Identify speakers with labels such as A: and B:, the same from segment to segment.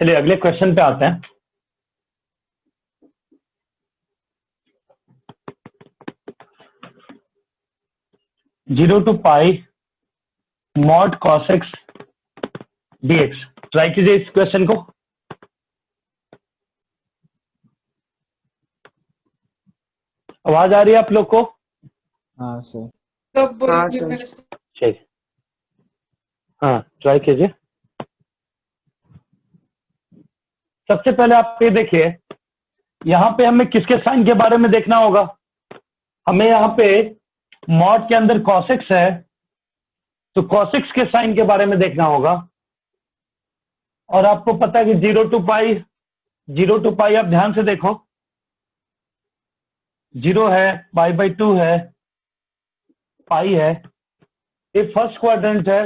A: चलिए अगले क्वेश्चन पे आते हैं। Zero to pi mod cos x dx. Try कीजिए इस क्वेश्चन को। आवाज आ रही है आप लोग को?
B: हाँ सर।
C: हाँ सर।
A: ठीक, हाँ ट्राई कीजिए। सबसे पहले आप ये देखिए, यहाँ पे हमें किसके साइन के बारे में देखना होगा। हमें यहाँ पे मॉड के अंदर कॉस एक्स है, तो कॉस एक्स के साइन के बारे में देखना होगा। और आपको पता है कि जीरो टू पाई आप ध्यान से देखो, जीरो है, पाई बाई टू है, पाई है। ये फर्स्ट क्वाड्रेंट है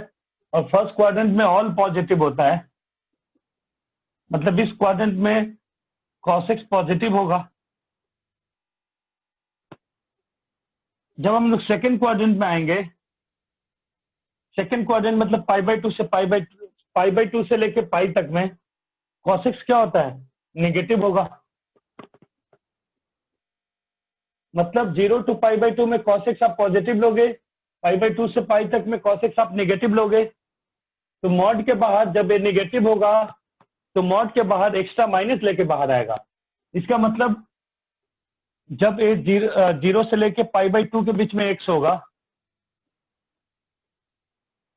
A: और फर्स्ट क्वाड्रेंट में ऑल पॉजिटिव होता है, मतलब इस क्वाड्रेंट में कॉस एक्स पॉजिटिव होगा। जब हम लोग सेकंड क्वाड्रेंट में आएंगे, सेकंड क्वाड्रेंट मतलब पाई बाई टू से पाई बाई टू से लेके पाई तक में कॉस एक्स क्या होता है, नेगेटिव होगा। मतलब zero to pi by two में कॉस एक्स आप पॉजिटिव लोगे, पाई बाई टू से पाई तक में कॉस एक्स आप नेगेटिव लोगे। तो मॉड के बाहर जब ये नेगेटिव होगा तो मॉड के बाहर एक्स्ट्रा माइनस लेके बाहर आएगा। इसका मतलब जब ये जीरो से लेके पाई बाई टू के बीच में एक्स होगा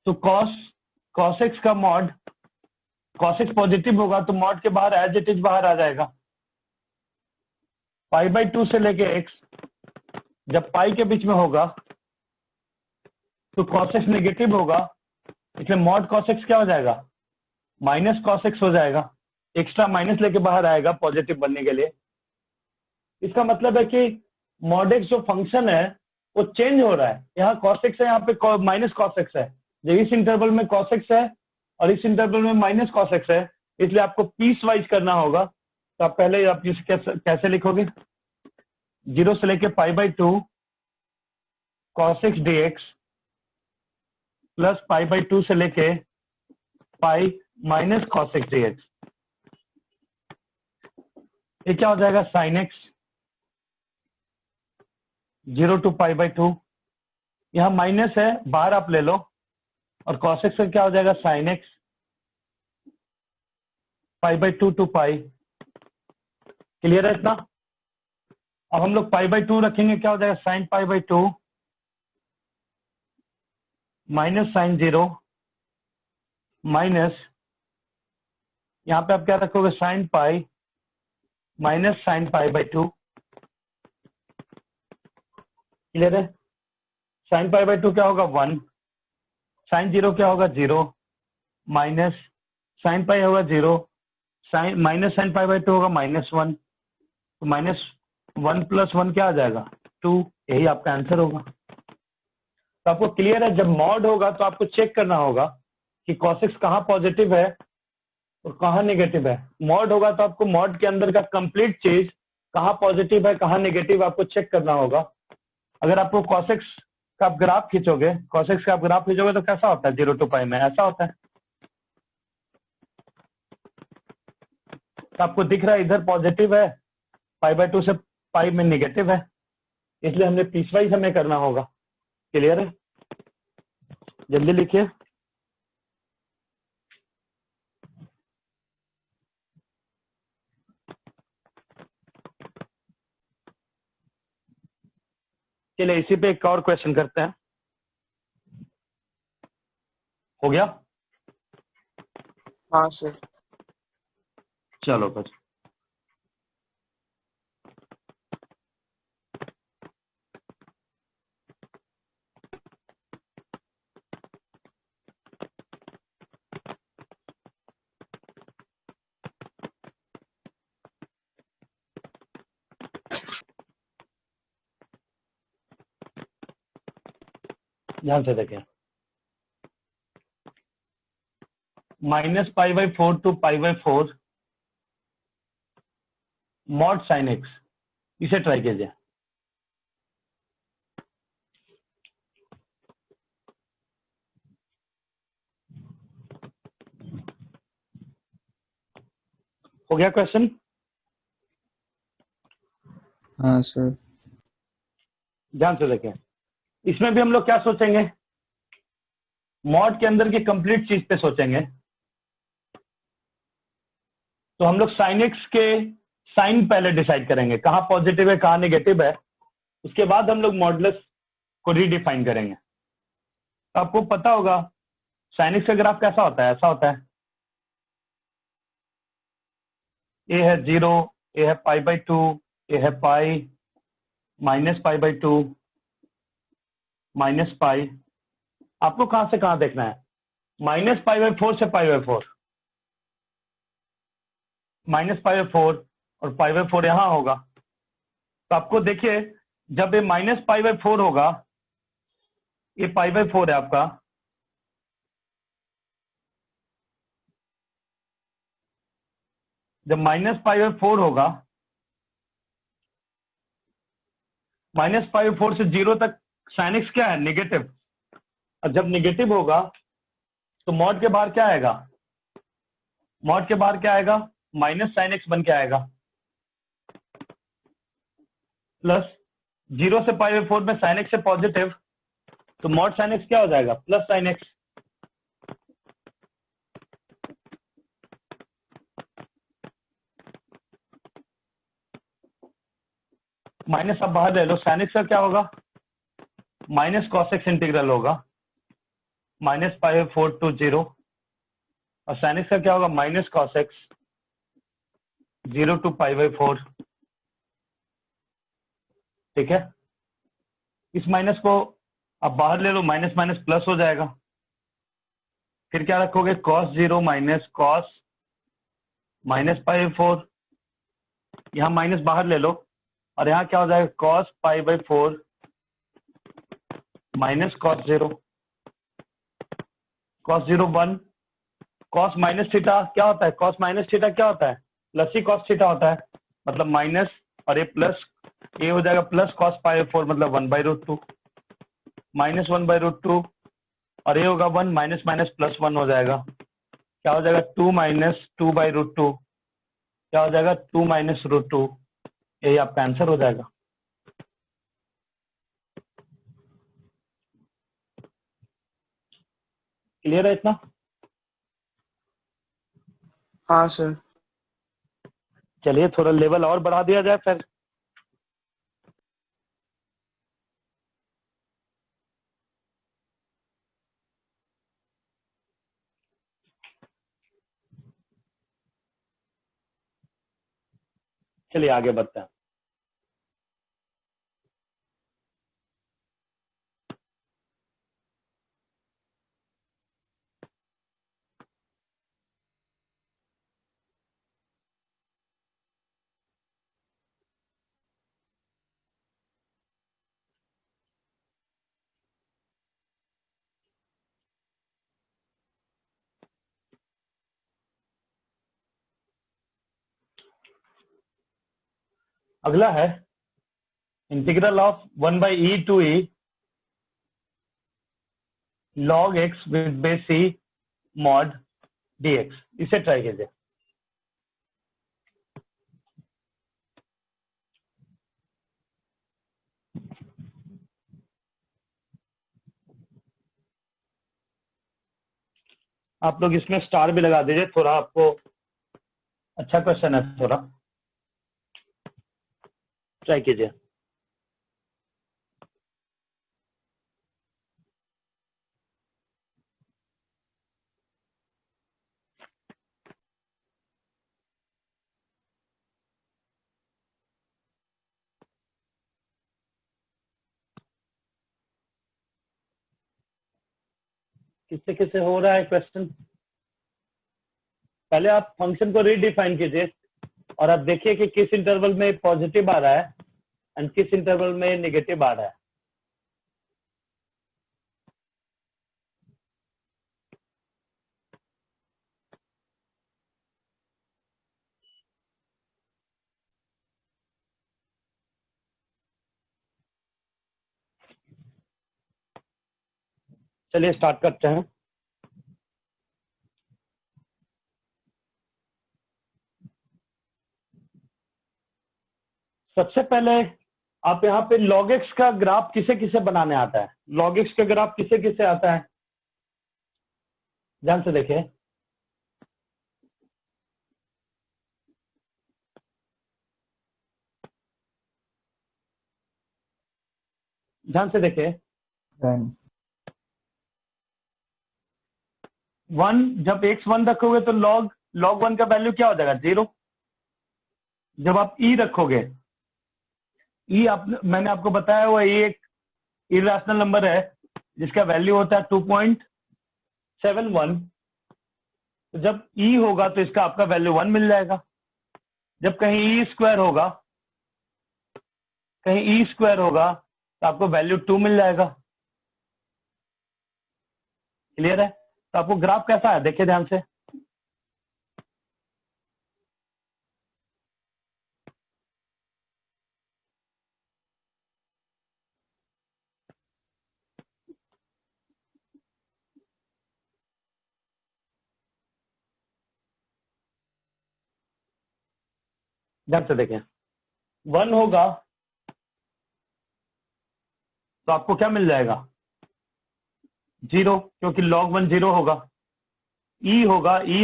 A: तो कॉस एक्स का मॉड, कॉस एक्स पॉजिटिव होगा तो मॉड के बाहर एज इट इज बाहर आ जाएगा। पाई बाई टू से लेके एक्स जब पाई के बीच में होगा तो कॉस एक्स नेगेटिव होगा, इसलिए मॉड कॉस एक्स क्या हो जाएगा, माइनस कॉस एक्स हो जाएगा। एक्स्ट्रा माइनस लेके बाहर आएगा पॉजिटिव बनने के लिए। इसका मतलब है कि मॉड एक्स जो फंक्शन है वो चेंज हो रहा है। यहाँ कॉस एक्स है, यहाँ पे माइनस कॉस एक्स है। जब इस इंटरवल में कॉस एक्स है और इस इंटरवल में माइनस कॉस एक्स है, इसलिए आपको पीस वाइज करना होगा। तो आप पहले आप इसे कैसे लिखोगे, जीरो से लेके pi by two cos x d x plus pi by two से लेके pi minus cos x d x. ये क्या हो जाएगा, sine x zero to pi by two. यहाँ माइनस है, बाहर आप ले लो, और कॉस एक्स का क्या हो जाएगा, sine x pi by to pi. Clear है इतना? अब हम लोग पाई बाई टू रखेंगे, क्या हो जाएगा, sine pi by to minus sine zero minus, यहाँ पे आप क्या रखोगे, sine pi minus sine pi by to. Clear है? साइन पाई बाई टू क्या होगा, वन, साइन जीरो क्या होगा, जीरो, माइनस साइन पाई होगा zero, sine minus sine pi by two होगा माइनस वन। तो माइनस वन प्लस वन क्या आ जाएगा, टू। यही आपका आंसर होगा। तो आपको क्लियर है, जब मॉड होगा तो आपको चेक करना होगा कि कॉस एक्स कहाँ पॉजिटिव है और कहाँ नेगेटिव है। मॉड होगा तो आपको मॉड के अंदर का कंप्लीट चीज कहाँ पॉजिटिव है कहाँ नेगेटिव आपको चेक करना होगा। अगर आपको कॉस एक्स का आप ग्राफ खींचोगे, कॉस एक्स का आप ग्राफ खींचोगे तो कैसा होता है, जीरो टू पाई में ऐसा होता है। तो आपको दिख रहा है इधर पॉजिटिव है, पाई बाई टू से पाई में नेगेटिव है, इसलिए हमने पीसवाइज हमें करना होगा। क्लियर है? जल्दी लिखिए। चलिए इसी पे एक और क्वेश्चन करते हैं। हो गया?
C: हाँ सर।
A: चलो बस, ध्यान से देखें। Minus pi by four to pi by four mod sine x, इसे ट्राई कीजिए। हो गया क्वेश्चन?
B: हाँ सर।
A: ध्यान से देखें, इसमें भी हम लोग क्या सोचेंगे, मॉड के अंदर की कंप्लीट चीज पे सोचेंगे। तो हम लोग साइन एक्स के साइन पहले डिसाइड करेंगे, कहाँ पॉजिटिव है कहाँ नेगेटिव है, उसके बाद हम लोग मॉडुलस को रीडिफाइन करेंगे। तो आपको पता होगा साइन एक्स का ग्राफ कैसा होता है, ऐसा होता है, ए है 0, ए है π/2, ए है पाई, -π/2, -π। आपको कहां से कहां देखना है, -π/4 से π/4, -π/4 और π/4 यहां होगा। तो आपको देखिए जब ये -π/4 होगा, ये π/4 है आपका, जब -π/4 होगा, -π/4 से 0 तक साइन एक्स क्या है, नेगेटिव। और जब नेगेटिव होगा तो मॉड के बाहर क्या आएगा, मॉड के बाहर क्या आएगा, माइनस साइन एक्स बन के आएगा, प्लस 0 से π/4 में साइन एक्स है पॉजिटिव, तो मॉड साइन एक्स क्या हो जाएगा, प्लस साइन एक्स। माइनस अब बाहर ले लो, साइन एक्स का क्या होगा, माइनस कॉस एक्स इंटीग्रल होगा, -π/4 to 0, और साइन एक्स का क्या होगा, माइनस कॉस एक्स 0 to π/4। ठीक है, इस माइनस को अब बाहर ले लो, माइनस माइनस प्लस हो जाएगा, फिर क्या रखोगे, cos 0 माइनस कॉस -π/4, यहाँ माइनस बाहर ले लो, और यहाँ क्या हो जाएगा, cos π/4 minus cos 0, cos 0 1, cos minus theta क्या होता है, cos माइनस थीटा क्या होता है, प्लस ही cos थीटा होता है, मतलब माइनस, और ये प्लस, ये हो जाएगा प्लस cos π/4 मतलब 1/√2, माइनस 1/√2, और ये होगा 1, माइनस माइनस प्लस 1 हो जाएगा, क्या हो जाएगा, 2 माइनस 2/√2, क्या हो जाएगा, 2 माइनस √2, यही आपका आंसर हो जाएगा। क्लियर है इतना?
B: हाँ सर।
A: चलिए थोड़ा लेवल और बढ़ा दिया जाए फिर। चलिए आगे बढ़ते हैं। अगला है integral of 1/e to e log x with base c mod dx। इसे ट्राई कीजिए। आप लोग इसमें स्टार भी लगा दीजिए, थोड़ा आपको अच्छा क्वेश्चन है, थोड़ा ट्राई कीजिए। किससे किससे हो रहा है क्वेश्चन? पहले आप फंक्शन को रीडिफाइन कीजिए और आप देखिए कि किस इंटरवल में पॉजिटिव आ रहा है एंड किस इंटरवल में नेगेटिव आ रहा है। चलिए स्टार्ट करते हैं। सबसे पहले आप यहाँ पे log x का ग्राफ किसे किसे बनाने आता है? log x का ग्राफ किसे किसे आता है? ध्यान से देखें। ध्यान से देखें।
B: वन
A: 1 जब x 1 रखोगे तो log 1 का वैल्यू क्या हो जाएगा? 0। जब आप e रखोगे, e मैंने आपको बताया हुआ ये एक इरेशनल नंबर है जिसका वैल्यू होता है 2.71। तो जब e होगा तो इसका आपका वैल्यू 1 मिल जाएगा। जब कहीं e स्क्वायर होगा, तो आपको वैल्यू 2 मिल जाएगा। क्लियर है? तो आपको ग्राफ कैसा है देखिए ध्यान से। ध्यान से देखें। 1 होगा तो आपको क्या मिल जाएगा? 0, क्योंकि log 1 0 होगा। e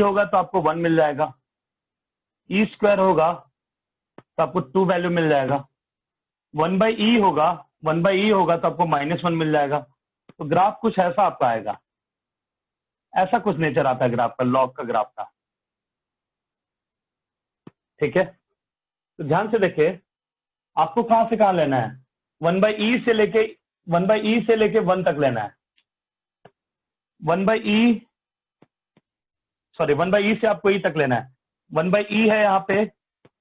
A: होगा तो आपको 1 मिल जाएगा। e स्क्वायर होगा तो आपको 2 वैल्यू मिल जाएगा। 1/e होगा तो आपको -1 मिल जाएगा। तो ग्राफ कुछ ऐसा आपका आएगा। ऐसा कुछ नेचर आता है ग्राफ का, लॉग का ग्राफ का। ठीक है, तो ध्यान से देखिए आपको कहां से कहां लेना है। 1/e से लेके 1 तक लेना है। 1/e से आपको e तक लेना है। 1/e है यहाँ पे,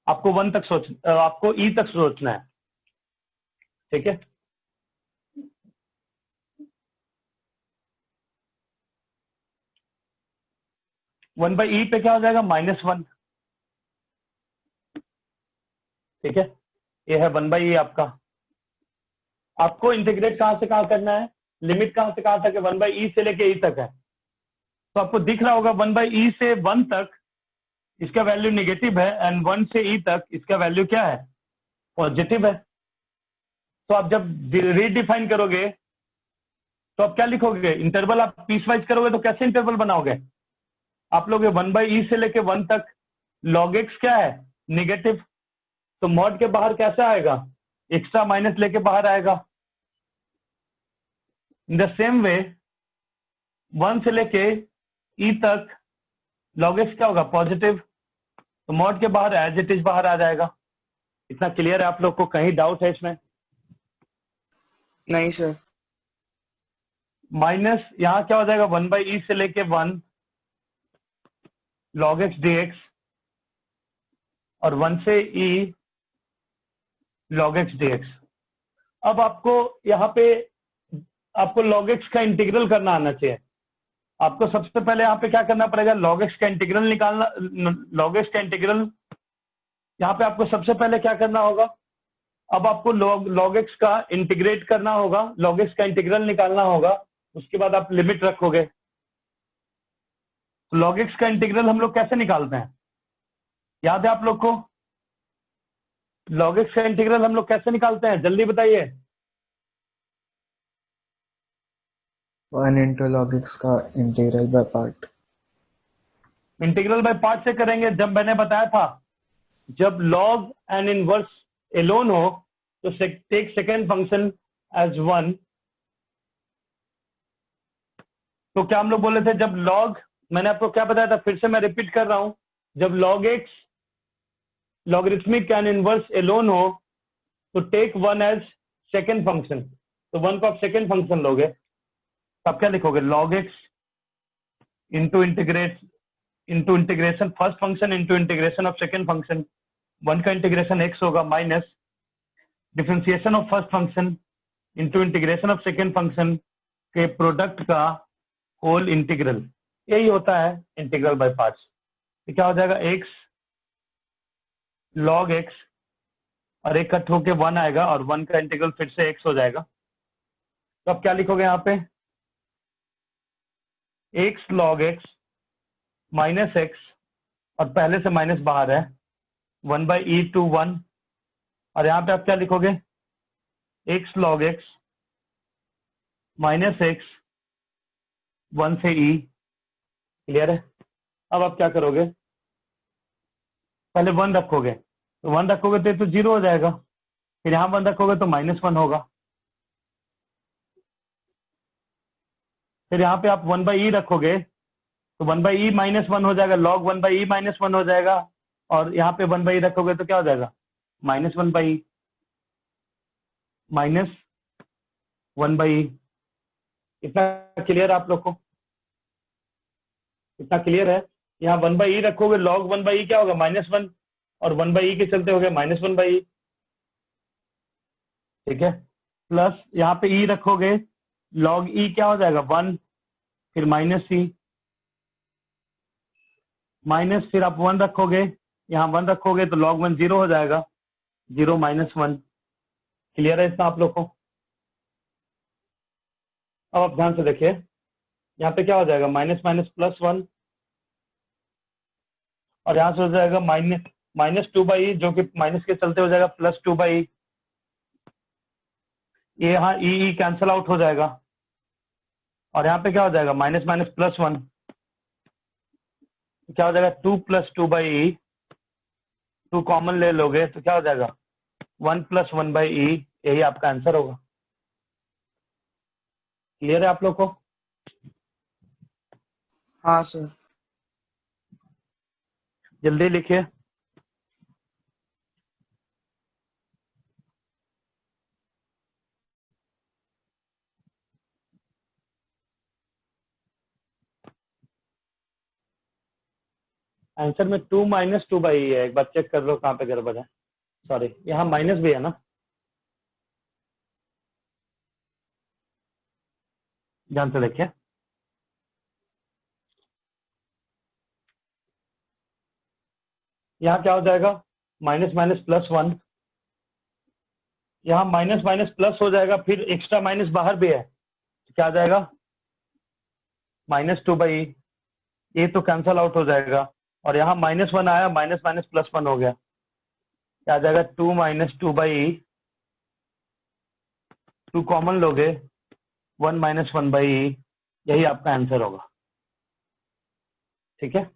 A: आपको 1 तक आपको e तक सोचना है। ठीक है, (1/e) पे क्या हो जाएगा? -1। ठीक है, ये है 1/e आपका। आपको इंटीग्रेट कहां से कहां करना है, लिमिट कहां से कहां तक है? 1/e से लेके e तक है। तो आपको दिख रहा होगा 1/e से 1 तक इसका वैल्यू नेगेटिव है, एंड 1 से e तक इसका वैल्यू क्या है? पॉजिटिव है। तो आप जब रीडिफाइन करोगे तो आप क्या लिखोगे? इंटरवल आप पीस वाइज करोगे तो कैसे इंटरवल बनाओगे? आप लोग 1/e से लेके 1 तक log x क्या है? नेगेटिव। तो मॉड के बाहर कैसा आएगा? एक्स्ट्रा माइनस लेके बाहर आएगा। इन द सेम वे 1 से लेके e तक log x क्या होगा? पॉजिटिव। तो मॉड के बाहर एज इट इज बाहर आ जाएगा। इतना क्लियर है आप लोग को? कहीं डाउट है इसमें?
B: नहीं सर।
A: माइनस यहाँ क्या हो जाएगा? 1/e से लेके 1 log x dx, और 1 से e log x dx। अब आपको यहाँ पे आपको log x का इंटीग्रल करना आना चाहिए। आपको सबसे पहले यहाँ पे क्या करना पड़ेगा? log x का इंटीग्रल निकालना। log x का इंटीग्रल यहाँ पे आपको सबसे पहले क्या करना होगा? अब आपको log x का इंटीग्रेट करना होगा, log x का इंटीग्रल निकालना होगा। उसके बाद आप लिमिट रखोगे। तो log x का इंटीग्रल हम लोग कैसे निकालते हैं? याद है आप लोग को? log x का इंटीग्रल हम लोग कैसे निकालते हैं? जल्दी बताइए।
B: 1 into log x का integral by part.
A: Integral by part से करेंगे। जब मैंने बताया था जब log एन इनवर्स एलोन हो तो टेक सेकेंड फंक्शन एज 1। तो क्या हम लोग बोले थे? जब log, मैंने आपको क्या बताया था? फिर से मैं रिपीट कर रहा हूं। जब log x logarithmic and inverse alone हो तो टेक 1 एज सेकेंड फंक्शन। तो 1 को आप सेकेंड फंक्शन लोगे तो आप क्या लिखोगे? log x into integration first function into integration of second function. 1 का इंटीग्रेशन x होगा minus differentiation of first function into integration of second function के प्रोडक्ट का होल इंटीग्रल। यही होता है इंटीग्रल बाय पार्ट्स। तो क्या हो जाएगा? x log x, और एक कट होके 1 आएगा, और 1 का इंटीग्रल फिर से x हो जाएगा। तो आप क्या लिखोगे यहाँ पे? x log x minus x, और पहले से माइनस बाहर है, 1/e to 1, और यहाँ पे आप क्या लिखोगे, x log x minus x 1 से e। क्लियर है? अब आप क्या करोगे, पहले 1 रखोगे, तो 1 रखोगे तो ये तो 0 हो जाएगा, फिर यहाँ 1 रखोगे तो -1 होगा, फिर यहाँ पे आप 1/e रखोगे तो 1/e -1 हो जाएगा, log 1/e -1 हो जाएगा, और यहाँ पे 1/e रखोगे तो क्या हो जाएगा, -1/e -1/e। इतना क्लियर आप लोग को? इतना क्लियर है? यहाँ 1/e रखोगे, log 1/e क्या होगा, -1, और 1/e के चलते हो गया -1/e। ठीक है, प्लस यहाँ पे e रखोगे, log e क्या हो जाएगा 1, फिर -e, माइनस फिर आप 1 रखोगे, यहाँ 1 रखोगे तो log 1 0 हो जाएगा, 0 -1। क्लियर है इतना आप लोग को? अब आप ध्यान से देखिए, यहाँ पे क्या हो जाएगा, माइनस माइनस +1, और यहाँ से हो जाएगा -2/e, जो कि माइनस के चलते हो जाएगा +2/e। ये यहाँ ई कैंसल आउट हो जाएगा, और यहाँ पे क्या हो जाएगा, माइनस माइनस +1, क्या हो जाएगा 2 + 2/e, 2 कॉमन ले लोगे तो क्या हो जाएगा 1 + 1/e, यही आपका आंसर होगा। क्लियर है आप लोग को?
C: हाँ सर।
A: जल्दी लिखिए। आंसर में 2 - 2/e है, एक बार चेक कर लो कहाँ पे गड़बड़ है। सॉरी, यहाँ माइनस भी है ना, ध्यान से देखिए। यहाँ क्या हो जाएगा, माइनस माइनस +1, यहाँ माइनस माइनस प्लस हो जाएगा, फिर एक्स्ट्रा माइनस बाहर भी है, तो क्या आ जाएगा -2/e, ये तो कैंसल आउट हो जाएगा, और यहाँ -1 आया, माइनस माइनस +1 हो गया, क्या आ जाएगा 2 - 2/e, 2 कॉमन लोगे 1 - 1/e, यही आपका आंसर होगा। ठीक है,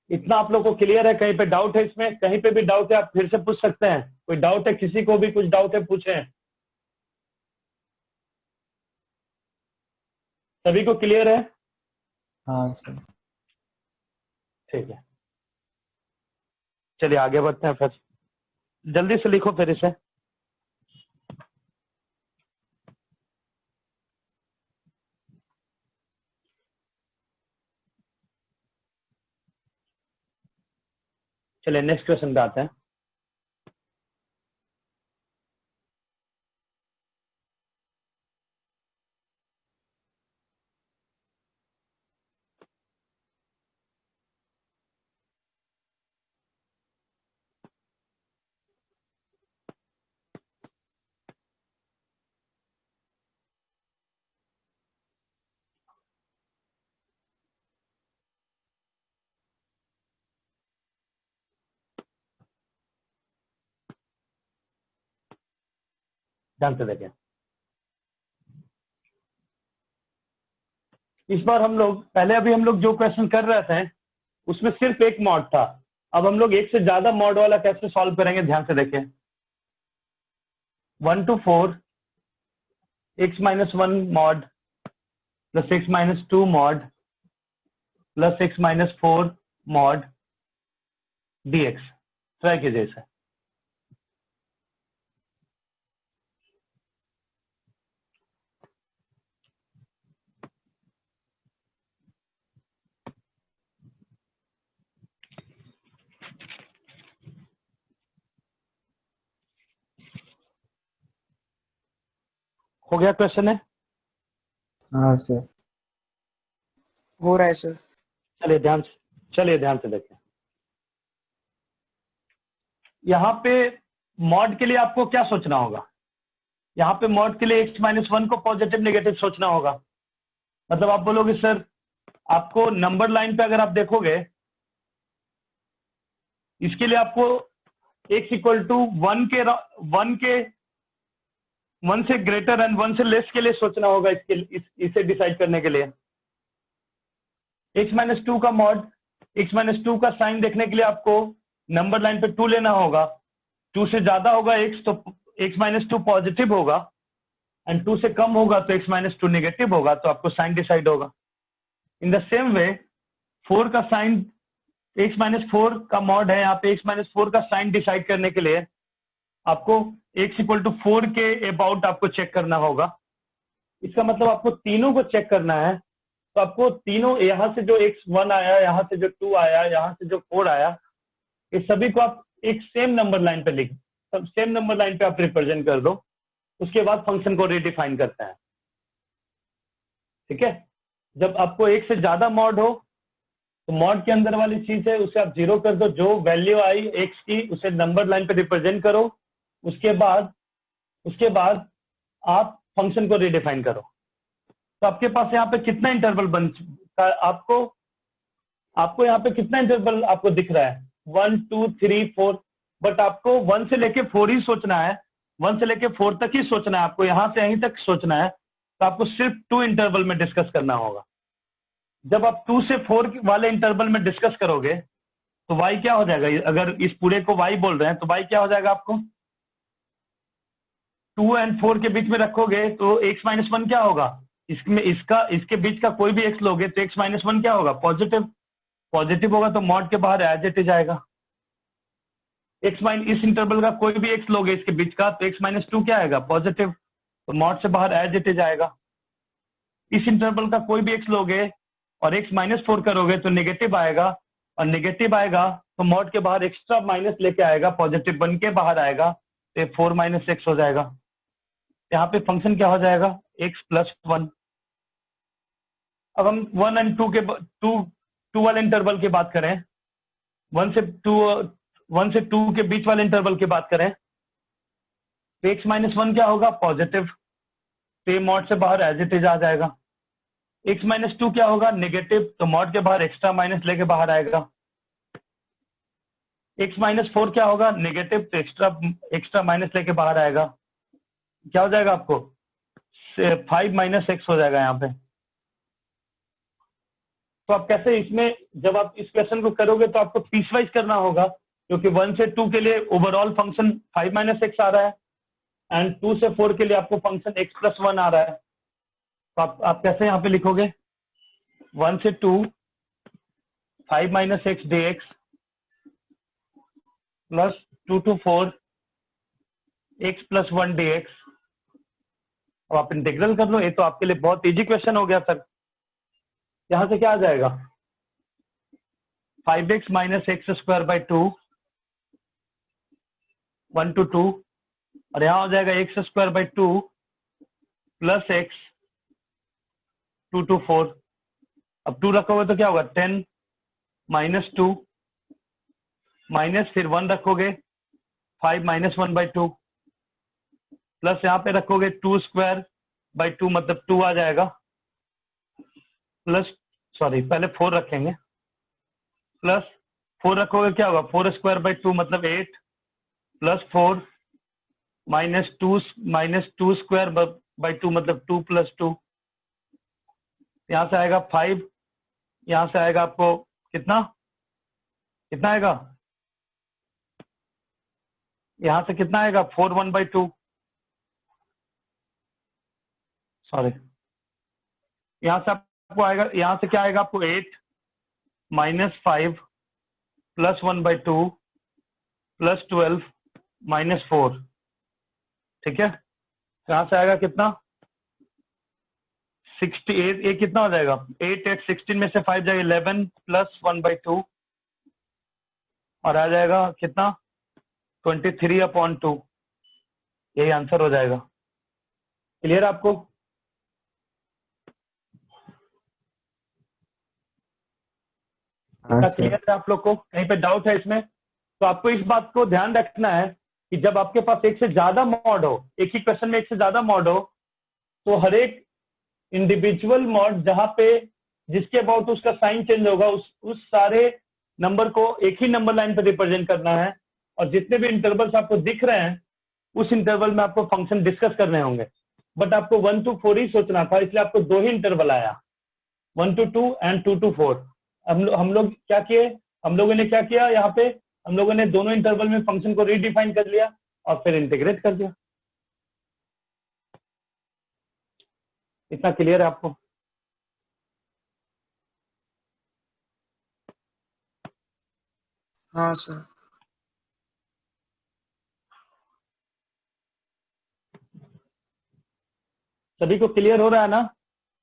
A: इतना आप लोग को क्लियर है? कहीं पे डाउट है इसमें? कहीं पे भी डाउट है आप फिर से पूछ सकते हैं। कोई डाउट है, किसी को भी कुछ डाउट है पूछें। सभी को क्लियर है?
B: हाँ सर।
A: ठीक है, चलिए आगे बढ़ते हैं। फिर जल्दी से लिखो फिर इसे। चलिए नेक्स्ट क्वेश्चन पे आते हैं। ध्यान से देखें, इस बार हम लोग पहले अभी हम लोग जो क्वेश्चन कर रहे थे उसमें सिर्फ एक मॉड था। अब हम लोग एक से ज्यादा मॉड वाला कैसे सॉल्व करेंगे, ध्यान से देखें। 1 to 4 x - 1 mod plus x - 2 mod plus x - 4 mod dx। Try कीजिए इसे। हो गया क्वेश्चन है?
B: हाँ सर।
C: हो रहा है सर।
A: चलिए ध्यान से देखें। यहाँ पे मॉड के लिए आपको क्या सोचना होगा? यहाँ पे मॉड के लिए x-1 को पॉजिटिव नेगेटिव सोचना होगा। मतलब आप बोलोगे सर, आपको नंबर लाइन पे अगर आप देखोगे, इसके लिए आपको x इक्वल टू 1 से ग्रेटर एंड 1 से लेस के लिए सोचना होगा। इसे डिसाइड करने के लिए x-2 का मॉड, x-2 का साइन देखने के लिए आपको नंबर लाइन पे 2 लेना होगा। 2 से ज्यादा होगा x तो x-2 पॉजिटिव होगा, एंड 2 से कम होगा तो x-2 नेगेटिव होगा, तो आपको साइन डिसाइड होगा। इन द सेम वे 4 का साइन, x-4 का मॉड है, यहाँ पे x-4 का साइन डिसाइड करने के लिए आपको x इक्वल टू 4 के अबाउट आपको चेक करना होगा। इसका मतलब आपको तीनों को चेक करना है, तो आपको तीनों, यहाँ से जो x1 आया, यहाँ से जो 2 आया, यहाँ से जो 4 आया, ये सभी को आप एक सेम नंबर लाइन पे लिख, सेम नंबर लाइन पे आप रिप्रेजेंट कर दो। उसके बाद फंक्शन को रिडिफाइन करते हैं। ठीक है, जब आपको एक से ज्यादा मॉड हो तो मॉड के अंदर वाली चीज है उसे आप 0 कर दो, जो वैल्यू आई x की उसे नंबर लाइन पे रिप्रेजेंट करो। उसके बाद आप फंक्शन को रिडिफाइन करो। तो आपके पास यहाँ पे कितना इंटरवल बन चुका है? आपको यहाँ पे कितना इंटरवल आपको दिख रहा है? 1 2 3 4, बट आपको 1 से लेके 4 ही सोचना है, 1 से लेके 4 तक ही सोचना है, आपको यहाँ से यहीं तक सोचना है। तो आपको सिर्फ 2 इंटरवल में डिस्कस करना होगा। जब आप 2 से 4 वाले इंटरवल में डिस्कस करोगे तो y क्या हो जाएगा? अगर इस पूरे को y बोल रहे हैं तो y क्या हो जाएगा? आपको 2 एंड 4 के बीच में रखोगे तो x-1 क्या होगा? इसके बीच का कोई भी x लोगे तो x-1 क्या होगा? पॉजिटिव होगा, तो मॉड के बाहर एज इट इज आएगा। इस इंटरवल का कोई भी x लोगे इसके बीच का तो x-2 क्या आएगा? पॉजिटिव, तो मॉड से बाहर एज इट इज आएगा। इस इंटरवल का कोई भी x लोगे और x-4 करोगे तो नेगेटिव आएगा, और नेगेटिव आएगा तो मॉड के बाहर एक्स्ट्रा माइनस लेके आएगा, पॉजिटिव बन के बाहर आएगा, तो 4 - x हो जाएगा। यहाँ पे फंक्शन क्या हो जाएगा? x+1। अब हम 1 एंड 2 वाले इंटरवल की बात करें, 1 से 2 के बीच वाले इंटरवल की बात करें तो x-1 क्या होगा? पॉजिटिव, तो मॉड से बाहर एज इट इज आ जाएगा। x-2 क्या होगा? नेगेटिव, तो मॉड के बाहर एक्स्ट्रा माइनस लेके बाहर आएगा। x-4 क्या होगा? नेगेटिव, तो एक्स्ट्रा माइनस लेके बाहर आएगा। क्या हो जाएगा आपको? 5 - x हो जाएगा यहाँ पे। तो आप कैसे इसमें, जब आप इस क्वेश्चन को करोगे तो आपको पीसवाइज करना होगा, क्योंकि 1 से 2 के लिए ओवरऑल फंक्शन 5 - x आ रहा है, एंड 2 से 4 के लिए आपको फंक्शन x+1 आ रहा है। तो आप कैसे यहाँ पे लिखोगे? 1 से 2 5 - x dx plus 2 to 4 x+1 dx। अब आप इंटीग्रल कर लो, ये तो आपके लिए बहुत इजी क्वेश्चन हो गया सर। यहाँ से क्या आ जाएगा? 5x - x²/2 1 to 2, और यहाँ हो जाएगा x²/2 प्लस x 2 to 4। अब 2 रखोगे तो क्या होगा? 10 - 2 माइनस, फिर 1 रखोगे 5 - 1/2 प्लस यहाँ पे रखोगे 2²/2 मतलब 2 आ जाएगा, प्लस सॉरी पहले 4 रखेंगे, प्लस 4 रखोगे क्या होगा? 4²/2 मतलब 8 प्लस 4 -2²/2 मतलब 2 + 2। यहाँ से आएगा 5, यहाँ से आएगा आपको कितना आएगा? यहाँ से कितना आएगा? 4 1/2, सॉरी यहाँ से आपको आएगा, यहाँ से क्या आएगा आपको? 8 - 5 प्लस 1/2 प्लस 12 - 4। ठीक है, यहाँ से आएगा कितना? 68। ये कितना हो जाएगा? 8 8 16 में से 5 जाएगा 11 प्लस 1/2, और आ जाएगा कितना? 23/2। यही आंसर हो जाएगा। क्लियर आपको?
B: हाँ
A: इतना
B: सर।
A: क्लियर है आप लोग को? कहीं पे डाउट है इसमें? तो आपको इस बात को ध्यान रखना है कि जब आपके पास एक से ज्यादा मॉड हो, एक ही क्वेश्चन में एक से ज्यादा मॉड हो, तो हर एक इंडिविजुअल मॉड जहां पे जिसके अबाउट उसका साइन चेंज होगा, उस सारे नंबर को एक ही नंबर लाइन पर रिप्रेजेंट करना है, और जितने भी इंटरवल्स आपको दिख रहे हैं उस इंटरवल में आपको फंक्शन डिस्कस करने होंगे। बट आपको 1 to 4 ही सोचना था, इसलिए आपको 2 ही इंटरवल आया, 1 to 2 एंड 2 to 4। हम लोग क्या किए, हम लोगों ने क्या किया, यहाँ पे हम लोगों ने दोनों इंटरवल में फंक्शन को रीडिफाइन कर लिया और फिर इंटीग्रेट कर दिया। इतना क्लियर है आपको?
C: हाँ सर।
A: सभी को क्लियर हो रहा है ना?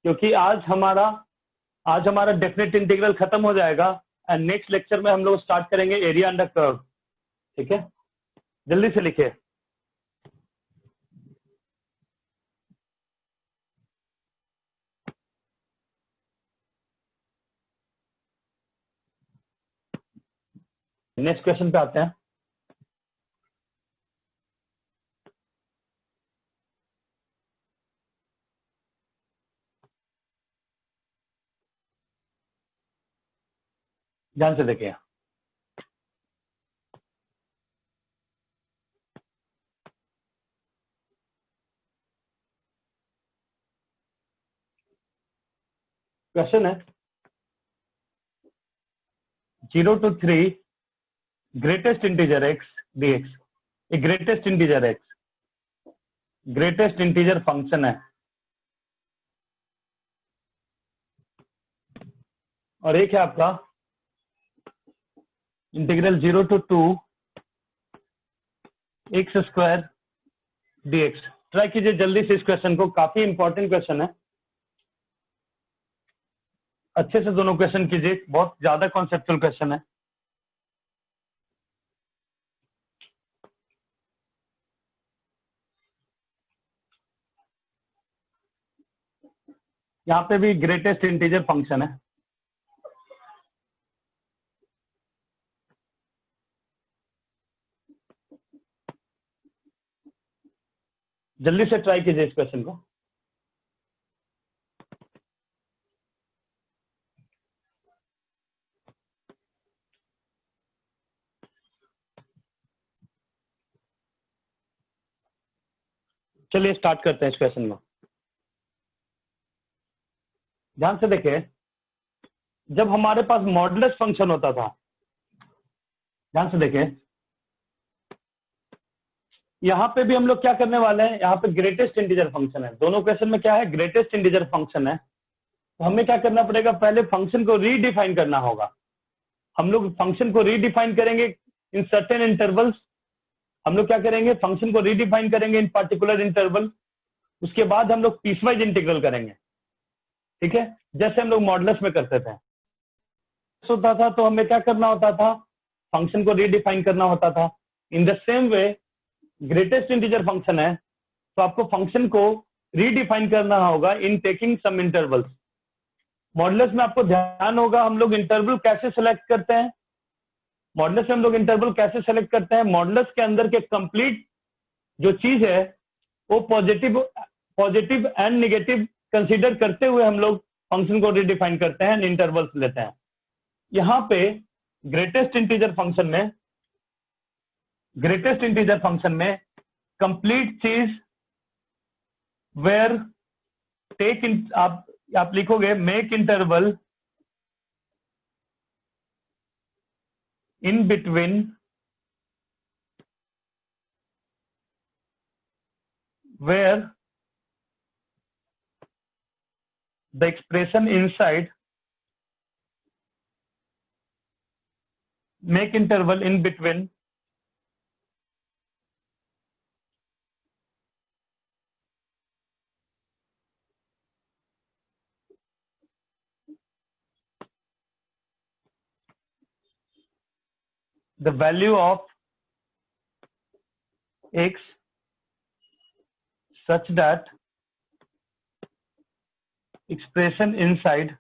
A: क्योंकि आज हमारा डेफिनेट इंटीग्रल खत्म हो जाएगा एंड नेक्स्ट लेक्चर में हम लोग स्टार्ट करेंगे एरिया अंडर कर्व। ठीक है, जल्दी से लिखिए। नेक्स्ट क्वेश्चन पे आते हैं। ध्यान से देखिए। क्वेश्चन है 0 to 3 greatest integer x dx। ये ग्रेटेस्ट इंटीजर फंक्शन है, और एक है आपका integral 0 to 2 x square dx। Try कीजिए जल्दी से इस क्वेश्चन को, काफी इंपॉर्टेंट क्वेश्चन है। अच्छे से दोनों क्वेश्चन कीजिए, बहुत ज्यादा कॉन्सेप्चुअल क्वेश्चन है। यहाँ पे भी ग्रेटेस्ट इंटीजर फंक्शन है। जल्दी से ट्राई कीजिए इस क्वेश्चन को। चलिए स्टार्ट करते हैं इस क्वेश्चन को। ध्यान से देखिए, जब हमारे पास मॉडुलस फंक्शन होता था, ध्यान से देखिए, यहाँ पे भी हम लोग क्या करने वाले हैं, यहाँ पे ग्रेटेस्ट इंटीजर फंक्शन है। दोनों क्वेश्चन में क्या है, ग्रेटेस्ट इंटीजर फंक्शन है। तो हमें क्या करना पड़ेगा, पहले फंक्शन को रीडिफाइन करना होगा। हम लोग फंक्शन को रीडिफाइन करेंगे इन सर्टेन इंटरवल्स। हम लोग क्या करेंगे, फंक्शन को रीडिफाइन करेंगे इन पर्टिकुलर इंटरवल। उसके बाद हम लोग पीसवाइज इंटीग्रल करेंगे। ठीक है, जैसे हम लोग मॉडुलस में करते थे होता था, तो हमें क्या करना होता था, फंक्शन को रीडिफाइन करना होता था। In the same way greatest integer function है, तो आपको फंक्शन को रीडिफाइन करना होगा in taking some intervals. Modulus में आपको ध्यान होगा हम लोग इंटरवल कैसे सेलेक्ट करते हैं। मॉडुलस में हम लोग इंटरवल कैसे सेलेक्ट करते हैं, मॉडुलस के अंदर के कंप्लीट जो चीज है वो पॉजिटिव एंड नेगेटिव कंसीडर करते हुए हम लोग फंक्शन को रीडिफाइन करते हैं, इंटरवल्स लेते हैं। यहाँ पे ग्रेटेस्ट इंटीजर फंक्शन में कंप्लीट चीज वेयर टेक इन, आप लिखोगे make interval in between where the expression inside, make interval in between the value of x such that expression inside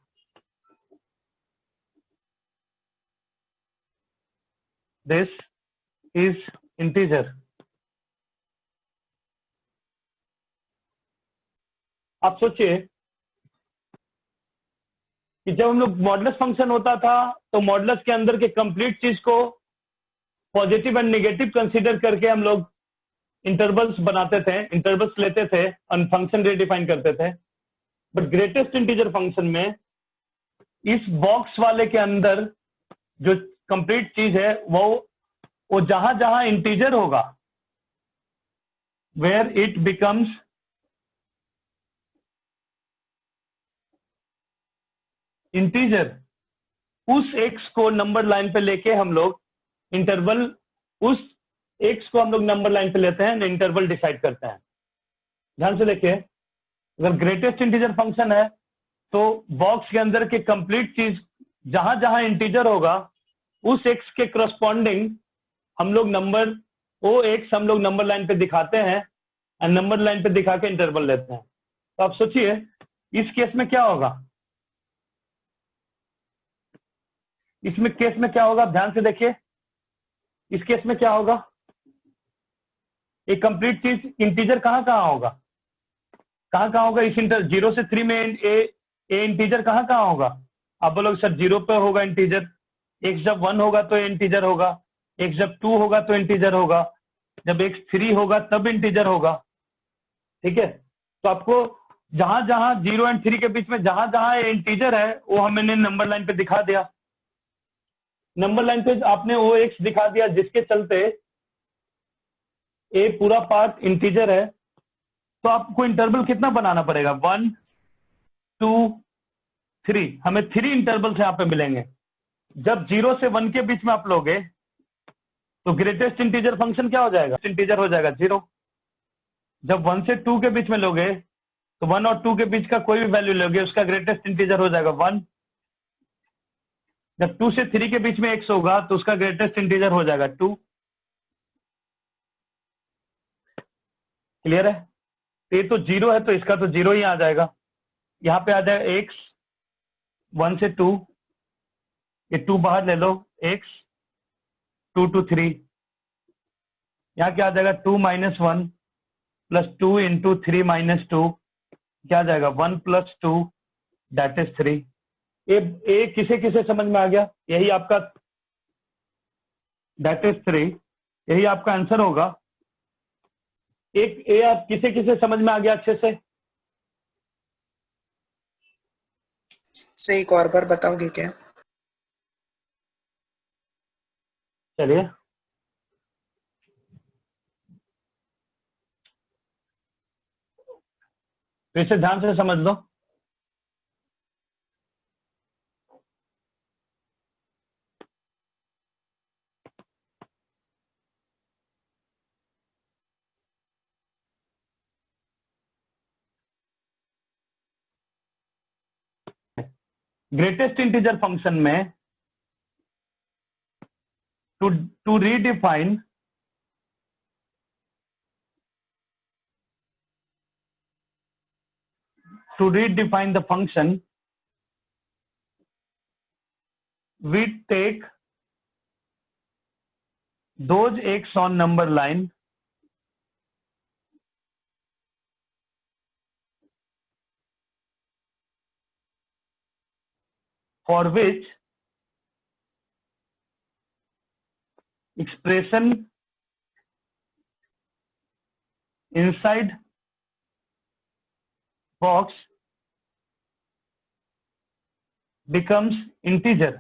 A: this is integer। आप सोचिए कि जब हम लोग मॉडुलस फंक्शन होता था तो मॉडुलस के अंदर के कंप्लीट चीज को पॉजिटिव एंड नेगेटिव कंसीडर करके हम लोग इंटरवल्स बनाते थे, इंटरवल्स लेते थे और फंक्शन रिडिफाइन करते थे। बट ग्रेटेस्ट इंटीजर फंक्शन में इस बॉक्स वाले के अंदर जो कंप्लीट चीज है वो जहां जहां इंटीजर होगा, वेयर इट बिकम्स इंटीजर, उस एक्स को नंबर लाइन पे लेके हम लोग इंटरवल, उस एक्स को हम लोग नंबर लाइन पे लेते हैं, इंटरवल डिसाइड करते हैं। ध्यान से देखिए, अगर ग्रेटेस्ट इंटीजर फंक्शन है तो बॉक्स के अंदर के कंप्लीट चीज जहां जहां इंटीजर होगा उस एक्स के करस्पॉन्डिंग हम लोग नंबर, वो एक्स हम लोग नंबर लाइन पे दिखाते हैं और नंबर लाइन पे दिखा के इंटरवल लेते हैं। तो आप सोचिए इस केस में क्या होगा, इसमें केस में क्या होगा, ध्यान से देखिए। इस केस में क्या होगा, एक कंप्लीट चीज इंटीजर कहां कहां होगा, कहां कहां होगा, इस इंटर 0 से 3 में ए इंटीजर कहां कहां होगा। आप बोलोगे सर 0 पे होगा इंटीजर, x जब 1 होगा तो इंटीजर होगा, x जब 2 होगा तो इंटीजर होगा, जब x 3 होगा तब इंटीजर होगा। ठीक है, तो आपको जहां जहां 0 एंड 3 के बीच में जहां जहां इंटीजर है वो हमने नंबर लाइन पे दिखा दिया। नंबर लाइन पे आपने वो एक्स दिखा दिया जिसके चलते ए पूरा पार्ट इंटीजर है। तो आपको इंटरवल कितना बनाना पड़ेगा, 1 2 3, हमें 3 इंटरवल्स यहाँ पे मिलेंगे। जब 0 से 1 के बीच में आप लोगे तो ग्रेटेस्ट इंटीजर फंक्शन क्या हो जाएगा, इंटीजर हो जाएगा 0। जब 1 से 2 के बीच में लोगे तो 1 और 2 के बीच का कोई भी वैल्यू लोगे उसका ग्रेटेस्ट इंटीजर हो जाएगा 1। जब 2 से 3 के बीच में x होगा तो उसका ग्रेटेस्ट इंटीजर हो जाएगा 2। क्लियर है, ये तो 0 है तो इसका तो 0 ही आ जाएगा। यहाँ पे आ जाएगा x 1 से 2, ये 2 बाहर ले लो, x 2 to 3, यहाँ क्या आ जाएगा 2 - 1 + 2 × 3 - 2, क्या आ जाएगा 1 + 2 दैट इज 3। ए किसे किसे समझ में आ गया, यही आपका दैट इज 3, यही आपका आंसर होगा। एक ए आप किसे किसे समझ में आ गया अच्छे से,
C: सही, एक और बार बताओगे क्या?
A: चलिए फिर से ध्यान से समझ लो। ग्रेटेस्ट इंटीजर फंक्शन में to redefine the function we take those x on number line for which expression inside box becomes integer।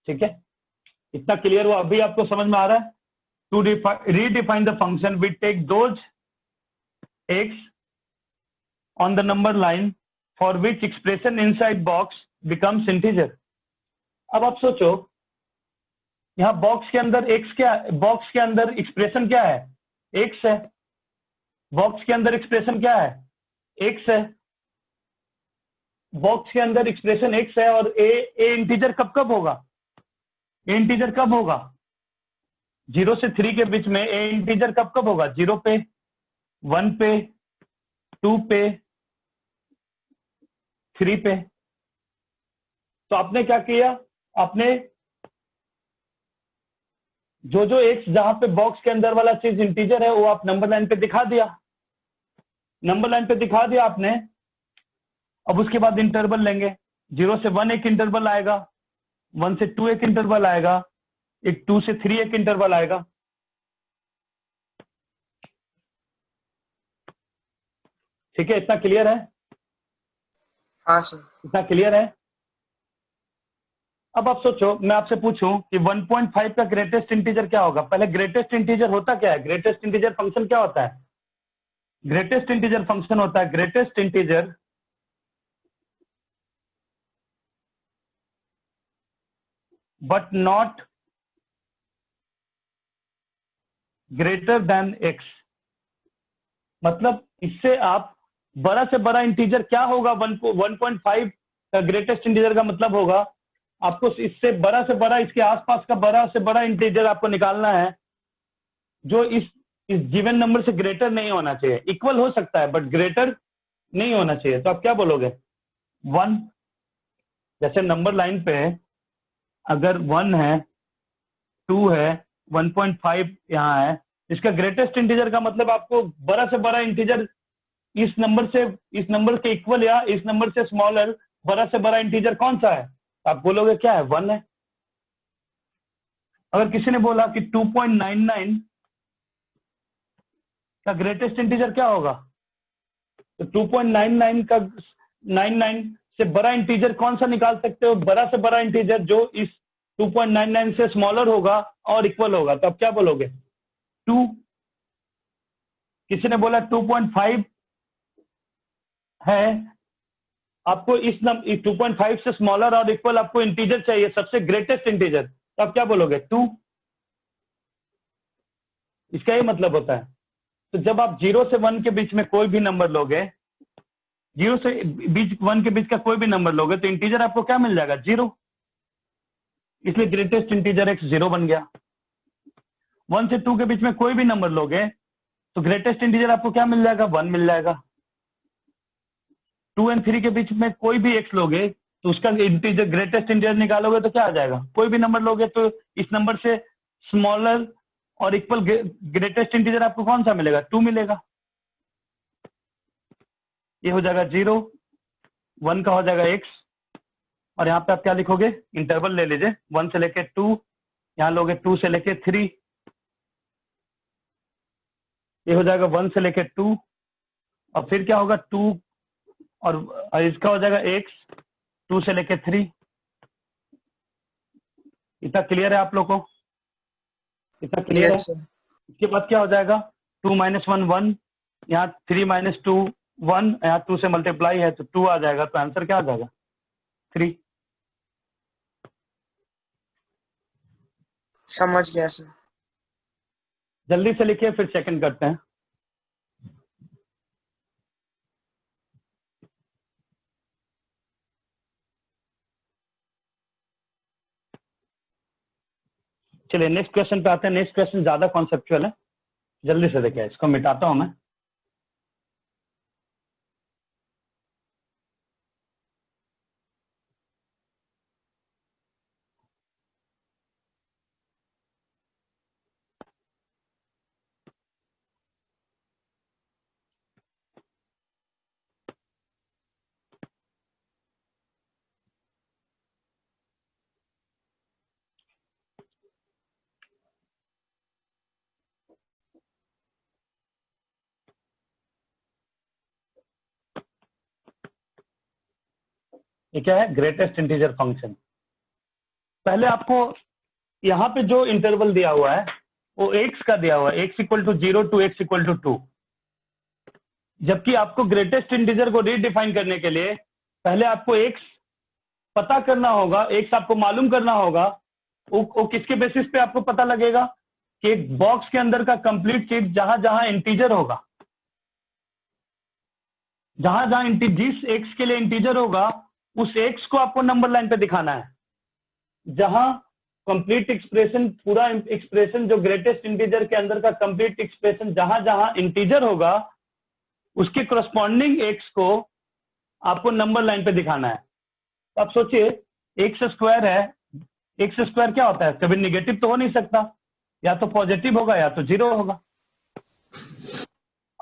A: ठीक है, इतना क्लियर हुआ, अभी आपको समझ में आ रहा है। To redefine the function we take those x on the number line for which expression inside box becomes integer। अब आप सोचो यहाँ बॉक्स के अंदर x क्या है, बॉक्स के अंदर एक्सप्रेशन क्या है, x है। बॉक्स के अंदर एक्सप्रेशन क्या है, x है। बॉक्स के अंदर एक्सप्रेशन x है और ए इंटीजर कब कब होगा, ए इंटीजर कब होगा, 0 से 3 के बीच में ए इंटीजर कब कब होगा, 0 पे, 1 पे, 2 पे, 3 पे। तो आपने क्या किया, आपने जो एक्स जहां पे बॉक्स के अंदर वाला चीज इंटीजर है वो आप नंबर लाइन पे दिखा दिया। नंबर लाइन पे दिखा दिया आपने। अब उसके बाद इंटरवल लेंगे, 0 से 1 एक इंटरवल आएगा, 1 से 2 एक इंटरवल आएगा, एक 2 से 3 एक इंटरवल आएगा। ठीक है, इतना क्लियर है?
C: हाँ सर।
A: इतना क्लियर है? अब आप सोचो, मैं आपसे पूछूं कि 1.5 का ग्रेटेस्ट इंटीजर क्या होगा। पहले ग्रेटेस्ट इंटीजर होता क्या है? ग्रेटेस्ट इंटीजर फंक्शन क्या होता है? ग्रेटेस्ट इंटीजर फंक्शन होता है greatest integer but not greater than x। मतलब इससे आप बड़ा से बड़ा इंटीजर क्या होगा, 1.5 का ग्रेटेस्ट इंटीजर का मतलब होगा आपको इससे बड़ा से बड़ा, इसके आसपास का बड़ा से बड़ा इंटीजर आपको निकालना है जो इस गिवन नंबर से ग्रेटर नहीं होना चाहिए। इक्वल हो सकता है बट ग्रेटर नहीं होना चाहिए। तो आप क्या बोलोगे? 1। जैसे नंबर लाइन पे अगर 1 है, 2 है, 1.5 यहाँ है, इसका ग्रेटेस्ट इंटीजर का मतलब आपको बड़ा से बड़ा इंटीजर इस नंबर के इक्वल या इस नंबर से स्मॉलर बड़ा से बड़ा इंटीजर कौन सा है? आप बोलोगे क्या है? 1 है। अगर किसी ने बोला कि 2.99 का ग्रेटेस्ट इंटीजर क्या होगा, तो 2.99 का 99 से बड़ा इंटीजर कौन सा निकाल सकते हो? बड़ा से बड़ा इंटीजर जो इस 2.99 से स्मॉलर होगा और इक्वल होगा। तो आप क्या बोलोगे? 2। किसी ने बोला 2.5 है, आपको इस 2.5 से स्मॉलर और इक्वल आपको इंटीजर चाहिए, सबसे ग्रेटेस्ट इंटीजर। तो आप क्या बोलोगे? 2। इसका ये मतलब होता है। तो जब आप 0 से 1 के बीच में कोई भी नंबर लोगे, 0 से 1 के बीच का कोई भी नंबर लोगे तो इंटीजर आपको क्या मिल जाएगा? 0। इसलिए ग्रेटेस्ट इंटीजर x 0 बन गया। 1 से 2 के बीच में कोई भी नंबर लोगे तो ग्रेटेस्ट इंटीजर आपको क्या मिल जाएगा? 1 मिल जाएगा। 2 और 3 के बीच में कोई भी x लोगे तो उसका इंटीजर ग्रेटेस्ट इंटीजर निकालोगे तो क्या आ जाएगा? कोई भी नंबर लोगे तो इस नंबर से स्मॉलर और इक्वल ग्रेटेस्ट इंटीजर आपको कौन सा मिलेगा? 2 मिलेगा। ये हो जाएगा 0, 1 का हो जाएगा x, और यहाँ पे आप क्या लिखोगे? इंटरवल ले लीजिए, 1 से लेके 2, यहाँ लोगे 2 से लेके 3, ये हो जाएगा 1 से लेके 2, और फिर क्या होगा? 2 और इसका हो जाएगा x, 2 से लेके 3। इतना क्लियर है आप लोगों को? इतना क्लियर है? इसके बाद क्या हो जाएगा? 2 - 1 1, यहाँ 3 - 2 1, यहाँ 2 से मल्टीप्लाई है तो 2 आ जाएगा। तो आंसर क्या आ जाएगा? 3।
C: समझ गया सर।
A: जल्दी से लिखिए फिर सेकंड करते हैं। चलिए नेक्स्ट क्वेश्चन पे आते हैं। नेक्स्ट क्वेश्चन ज्यादा कॉन्सेप्चुअल है, जल्दी से देखिए, इसको मिटाता हूं मैं। ये क्या है? Greatest integer function. पहले आपको यहाँ पे जो इंटरवल दिया हुआ है वो x का दिया हुआ है, x = 0 to x = 2। जबकि आपको ग्रेटेस्ट इंटीजर को रीडिफाइन करने के लिए पहले आपको x पता करना होगा, x आपको मालूम करना होगा। वो किसके बेसिस पे आपको पता लगेगा? कि एक बॉक्स के अंदर का कंप्लीट चीज जहां जहां इंटीजर होगा, जहां जहां जिस x के लिए इंटीजर होगा उस x को आपको नंबर लाइन पे दिखाना है। जहां कंप्लीट एक्सप्रेशन, पूरा एक्सप्रेशन जो ग्रेटेस्ट इंटीजर के अंदर का कंप्लीट एक्सप्रेशन जहां जहां इंटीजर होगा उसके करस्पॉन्डिंग x को आपको नंबर लाइन पे दिखाना है। तो आप सोचिए, x² है, x² क्या होता है? कभी निगेटिव तो हो नहीं सकता, या तो पॉजिटिव होगा या तो 0 होगा।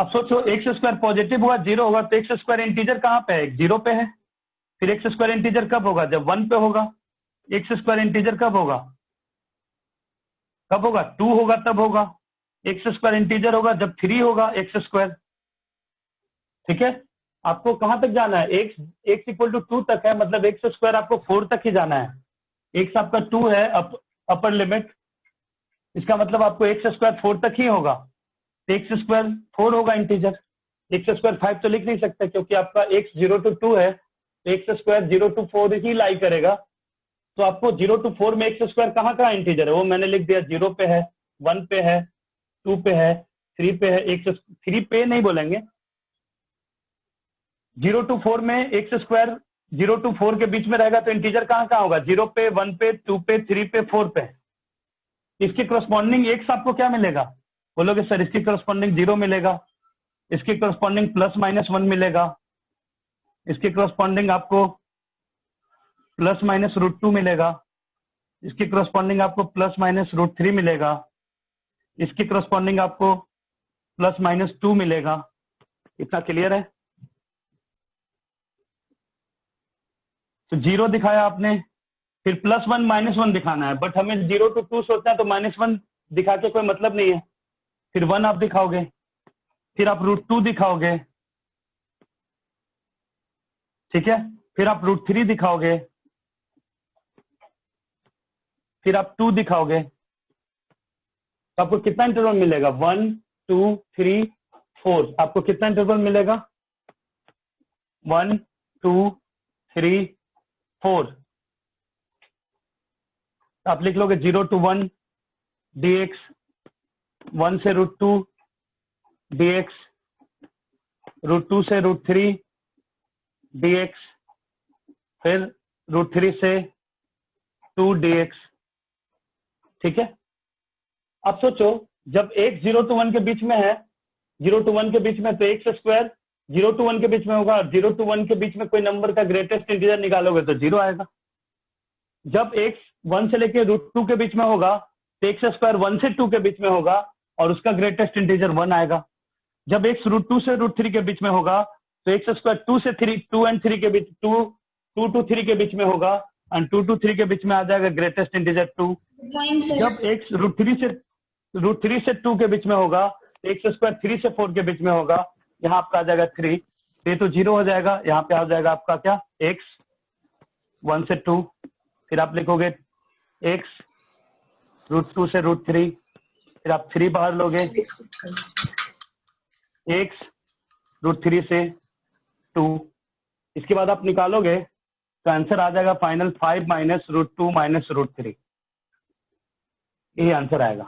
A: अब सोचो एक्स स्क्वायर पॉजिटिव हुआ, जीरो होगा, तो एक्स स्क्वायर इंटीजर कहाँ पे है? जीरो पे है। फिर एक्स स्क्वायर इंटीजर कब होगा? जब 1 पे होगा। एक्स स्क्वायर इंटीजर कब होगा? कब होगा? 2 होगा तब होगा। एक्स स्क्वायर इंटीजर होगा जब 3 होगा एक्स स्क्वायर। ठीक है, आपको कहां तक जाना है? एक्स इक्वल टू 2 तक है, मतलब एक्स स्क्वायर आपको 4 तक ही जाना है। एक्स आपका 2 है, अपर लिमिट, इसका मतलब आपको एक्स स्क्वायर 4 तक ही होगा। तो एक्स स्क्वायर 4 होगा इंटीजर। एक्स स्क्वायर 5 तो लिख नहीं सकते क्योंकि आपका एक्स 0 to 2 है, तो एक्स स्क्वायर 0 to 4 ही लाई करेगा। तो आपको 0 to 4 में एक्स स्क्वायर कहाँ कहाँ इंटीजर है वो मैंने लिख दिया। 0 पे है, 1 पे है, 2 पे है, 3 पे है। एक्स 3 पे नहीं बोलेंगे, 0 to 4 में एक्स स्क्वायर 0 to 4 के बीच में रहेगा, तो इंटीजर कहाँ कहाँ होगा? 0 पे, 1 पे, 2 पे, 3 पे, 4 पे। इसके करस्पॉन्डिंग एक्स आपको क्या मिलेगा? बोलोगे सर इसकी करस्पॉन्डिंग 0 मिलेगा, इसके करस्पॉन्डिंग +-1 मिलेगा, इसके करस्पॉन्डिंग आपको +-√2 मिलेगा, इसके करस्पॉन्डिंग आपको +-√3 मिलेगा, इसके करस्पॉन्डिंग आपको +-2 मिलेगा। इतना क्लियर है? तो 0 दिखाया आपने, फिर +1 -1 दिखाना है, बट हमें 0 to 2 सोचना है, तो -1 दिखा के कोई मतलब नहीं है। फिर 1 आप दिखाओगे, फिर आप √2 दिखाओगे, ठीक है, फिर आप √3 दिखाओगे, फिर आप 2 दिखाओगे। तो आपको कितना इंटरवल मिलेगा? 1 2 3 4। आपको कितना इंटरवल मिलेगा? 1 2 3 4। आप लिख लोगे 0 to 1 dx, 1 से √2 dx, √2 से √3 dx, फिर √3 से 2 dx। ठीक है, अब सोचो जब x 0 to 1 के बीच में है, 0 to 1 के बीच में, तो एक्स स्क्वायर 0 to 1 के बीच में होगा, और 0 to 1 के बीच में कोई नंबर का ग्रेटेस्ट इंटीजर निकालोगे तो 0 आएगा। जब x 1 से लेके √2 के बीच में होगा, तो एक्स स्क्वायर 1 से 2 के बीच में होगा और उसका ग्रेटेस्ट इंटीजर 1 आएगा। जब x √2 से √3 के बीच में होगा, तो एक्स स्क्वायर 2 से 3, 2 and 3 के बीच, 2 to 3 के बीच में होगा, और 2 to 3 के बीच में आ जाएगा ग्रेटेस्ट इंटीजर 2। जब x √3 से 2 के बीच में होगा, तो एक्स स्क्वायर 3 से 4 के बीच में होगा, यहाँ आपका आ जाएगा 3, ये तो 0 हो जाएगा। यहाँ पे आ जाएगा आपका क्या? x 1 से 2, फिर आप लिखोगे x √2 से √3, फिर आप 3 बाहर लोगे, x √3 से 2, इसके बाद आप निकालोगे तो आंसर आ जाएगा फाइनल 5 - √2 - √3। यही आंसर आएगा।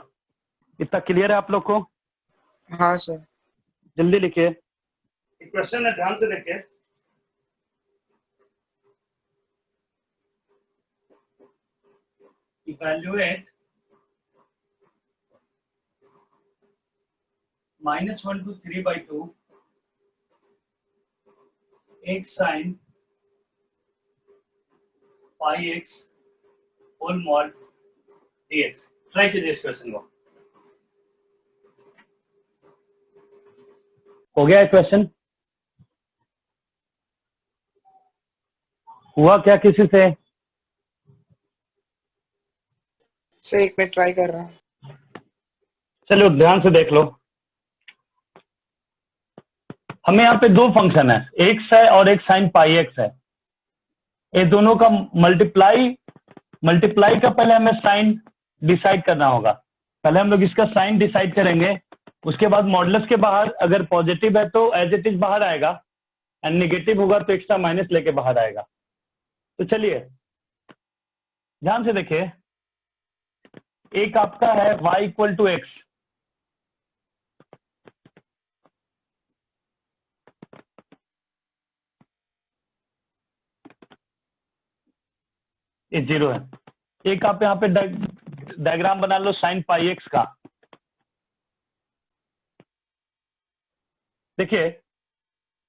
A: इतना क्लियर है आप लोग को?
C: हाँ सर।
A: जल्दी लिखिए, क्वेश्चन है, ध्यान से देखिए। Evaluate -1 to 3/2 x sin πx whole mod dx। Try कीजिए इस क्वेश्चन को। हो गया है क्वेश्चन? हुआ क्या किसी से?
C: सर एक मिनट ट्राई कर रहा हूँ।
A: चलो ध्यान से देख लो। हमें यहाँ पे दो फंक्शन है, x है और एक sin πx है। ये दोनों का मल्टीप्लाई का पहले हमें साइन डिसाइड करना होगा। पहले हम लोग इसका साइन डिसाइड करेंगे, उसके बाद मॉडुलस के बाहर अगर पॉजिटिव है तो एज इट इज बाहर आएगा, एंड नेगेटिव होगा तो एक्स्ट्रा माइनस लेके बाहर आएगा। तो चलिए ध्यान से देखिए, एक आपका है y = x, ये 0 है। एक आप यहाँ पे डायग्राम बना लो sin πx का। देखिए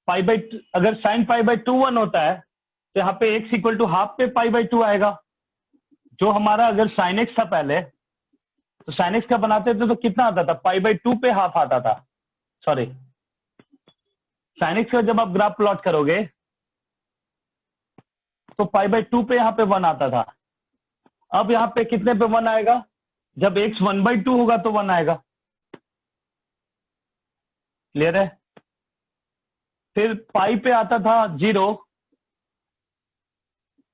A: अगर sin π/2 1 होता है तो यहाँ पे x = ½ पे π/2 आएगा। जो हमारा अगर sin x था पहले, तो sin x का बनाते थे तो कितना आता था? π/2 पे ½ आता था, सॉरी sin x का जब आप ग्राफ प्लॉट करोगे तो π/2 पे यहाँ पे 1 आता था। अब यहाँ पे कितने पे 1 आएगा? जब x 1/2 होगा तो 1 आएगा। क्लियर है? फिर पाई पे आता था 0,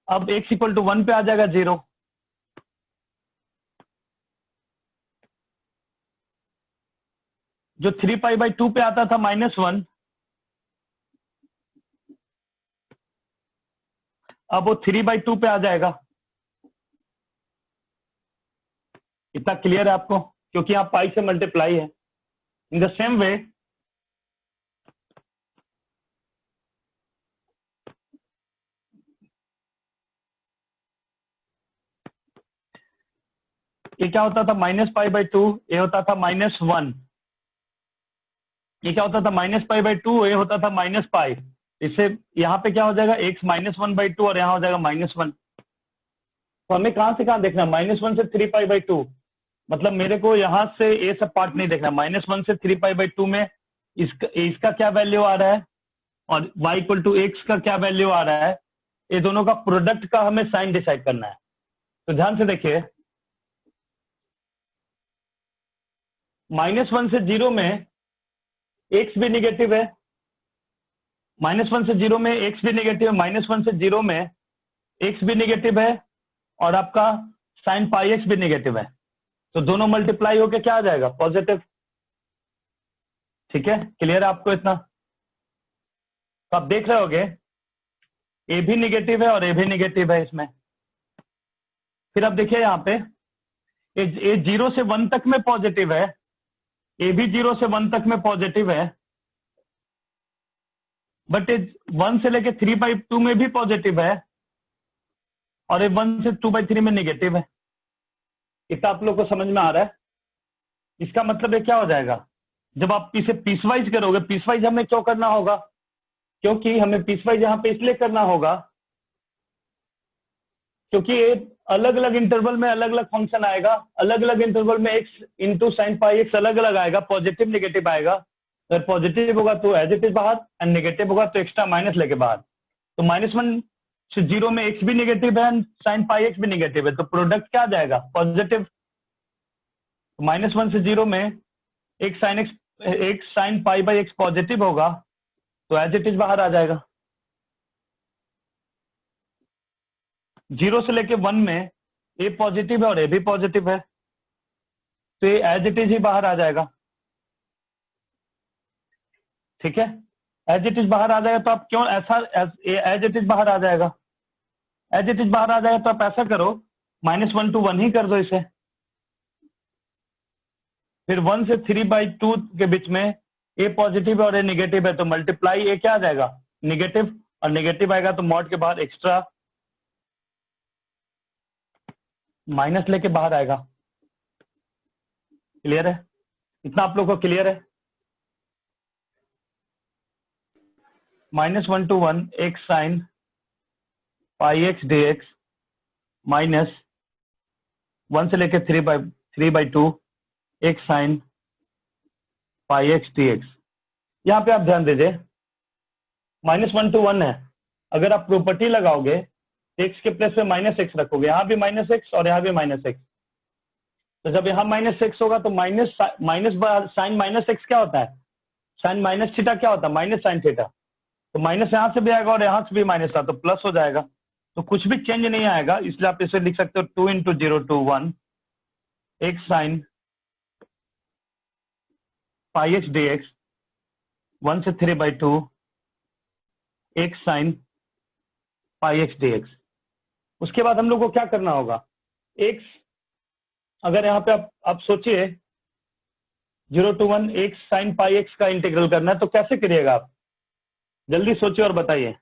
A: अब x = 1 पे आ जाएगा 0। जो 3π/2 पे आता था -1, अब वो 3/2 पे आ जाएगा। इतना क्लियर है आपको? क्योंकि यहाँ पाई से मल्टीप्लाई है। इन द सेम वे ये क्या होता था? -π/2, ये होता था -1। ये क्या होता था? -π/2, ये होता था -π। इससे यहाँ पे क्या हो जाएगा? x -1/2 और यहाँ हो जाएगा -1। तो हमें कहाँ से कहाँ देखना? -1 से 3π/2। मतलब मेरे को यहाँ से ये सब पार्ट नहीं देखना। -1 से 3π/2 में इसका क्या वैल्यू आ रहा है और y = x का क्या वैल्यू आ रहा है, ये दोनों का प्रोडक्ट का हमें साइन डिसाइड करना है। तो ध्यान से देखिए, -1 से 0 में x भी निगेटिव है, -1 से 0 में x भी निगेटिव है, -1 से 0 में x भी निगेटिव है और आपका sin πx भी निगेटिव है। तो दोनों मल्टीप्लाई होके क्या आ जाएगा? पॉजिटिव। ठीक है? क्लियर है आपको इतना? तो आप देख रहे होगे ए भी निगेटिव है और ए भी निगेटिव है इसमें। फिर आप देखिए यहाँ पे ए 0 से 1 तक में पॉजिटिव है, ए भी 0 से 1 तक में पॉजिटिव है, बट 1 से लेके 3/2 में भी पॉजिटिव है और 1 से 2/3 में निगेटिव है। इतना आप लोग को समझ में आ रहा है? इसका मतलब ये क्या हो जाएगा? जब आप इसे पीसवाइज करोगे, पीसवाइज हमें क्यों करना होगा? क्योंकि हमें पीसवाइज यहाँ पे इसलिए करना होगा क्योंकि अलग अलग इंटरवल में अलग अलग फंक्शन आएगा, अलग अलग इंटरवल में x × sin πx अलग अलग आएगा, पॉजिटिव नेगेटिव आएगा। अगर पॉजिटिव होगा तो एज इट इज बाहर, एंड नेगेटिव होगा तो एक्स्ट्रा माइनस लेके बाहर। तो -1 से 0 में x भी नेगेटिव है एंड sin πx भी नेगेटिव है, तो प्रोडक्ट क्या आ जाएगा? पॉजिटिव। -1 से 0 में एक sin π/x पॉजिटिव होगा तो एज इट इज बाहर आ जाएगा। 0 से लेके 1 में ए पॉजिटिव है और ए भी पॉजिटिव है, तो ये एज इट इज ही बाहर आ जाएगा। ठीक है? एज इट इज बाहर आ जाएगा तो आप क्यों ऐसा एज इट इज बाहर आ जाएगा? एज इट इज बाहर आ जाएगा तो आप ऐसा करो, -1 to 1 ही कर दो इसे। फिर 1 से 3/2 के बीच में ए पॉजिटिव और ए निगेटिव है, तो मल्टीप्लाई ए क्या आ जाएगा? निगेटिव, और निगेटिव आएगा तो मॉड के बाहर एक्स्ट्रा माइनस लेके बाहर आएगा। क्लियर है? इतना आप लोग को क्लियर है? -1 to 1 x sin πx dx minus 1 से लेके 3/2 x sin πx dx। यहाँ पे आप ध्यान दीजिए, -1 to 1 है। अगर आप प्रॉपर्टी लगाओगे x के प्लेस पे -x रखोगे, यहाँ भी -x और यहाँ भी -x, तो जब यहाँ -x होगा तो माइनस साइन -x क्या होता है? साइन -θ क्या होता है? -sin θ। तो माइनस यहाँ से भी आएगा और यहाँ से भी माइनस था तो प्लस हो जाएगा। तो कुछ भी चेंज नहीं आएगा, इसलिए आप इसे लिख सकते हो 2 × 0 to 1 x sin πx dx 1 से 3/2 x sin πx dx। उसके बाद हम लोग को क्या करना होगा? x, अगर यहाँ पे आप सोचिए 0 to 1 x sin πx का इंटीग्रल करना है तो कैसे करिएगा आप? जल्दी सोचिए और बताइए।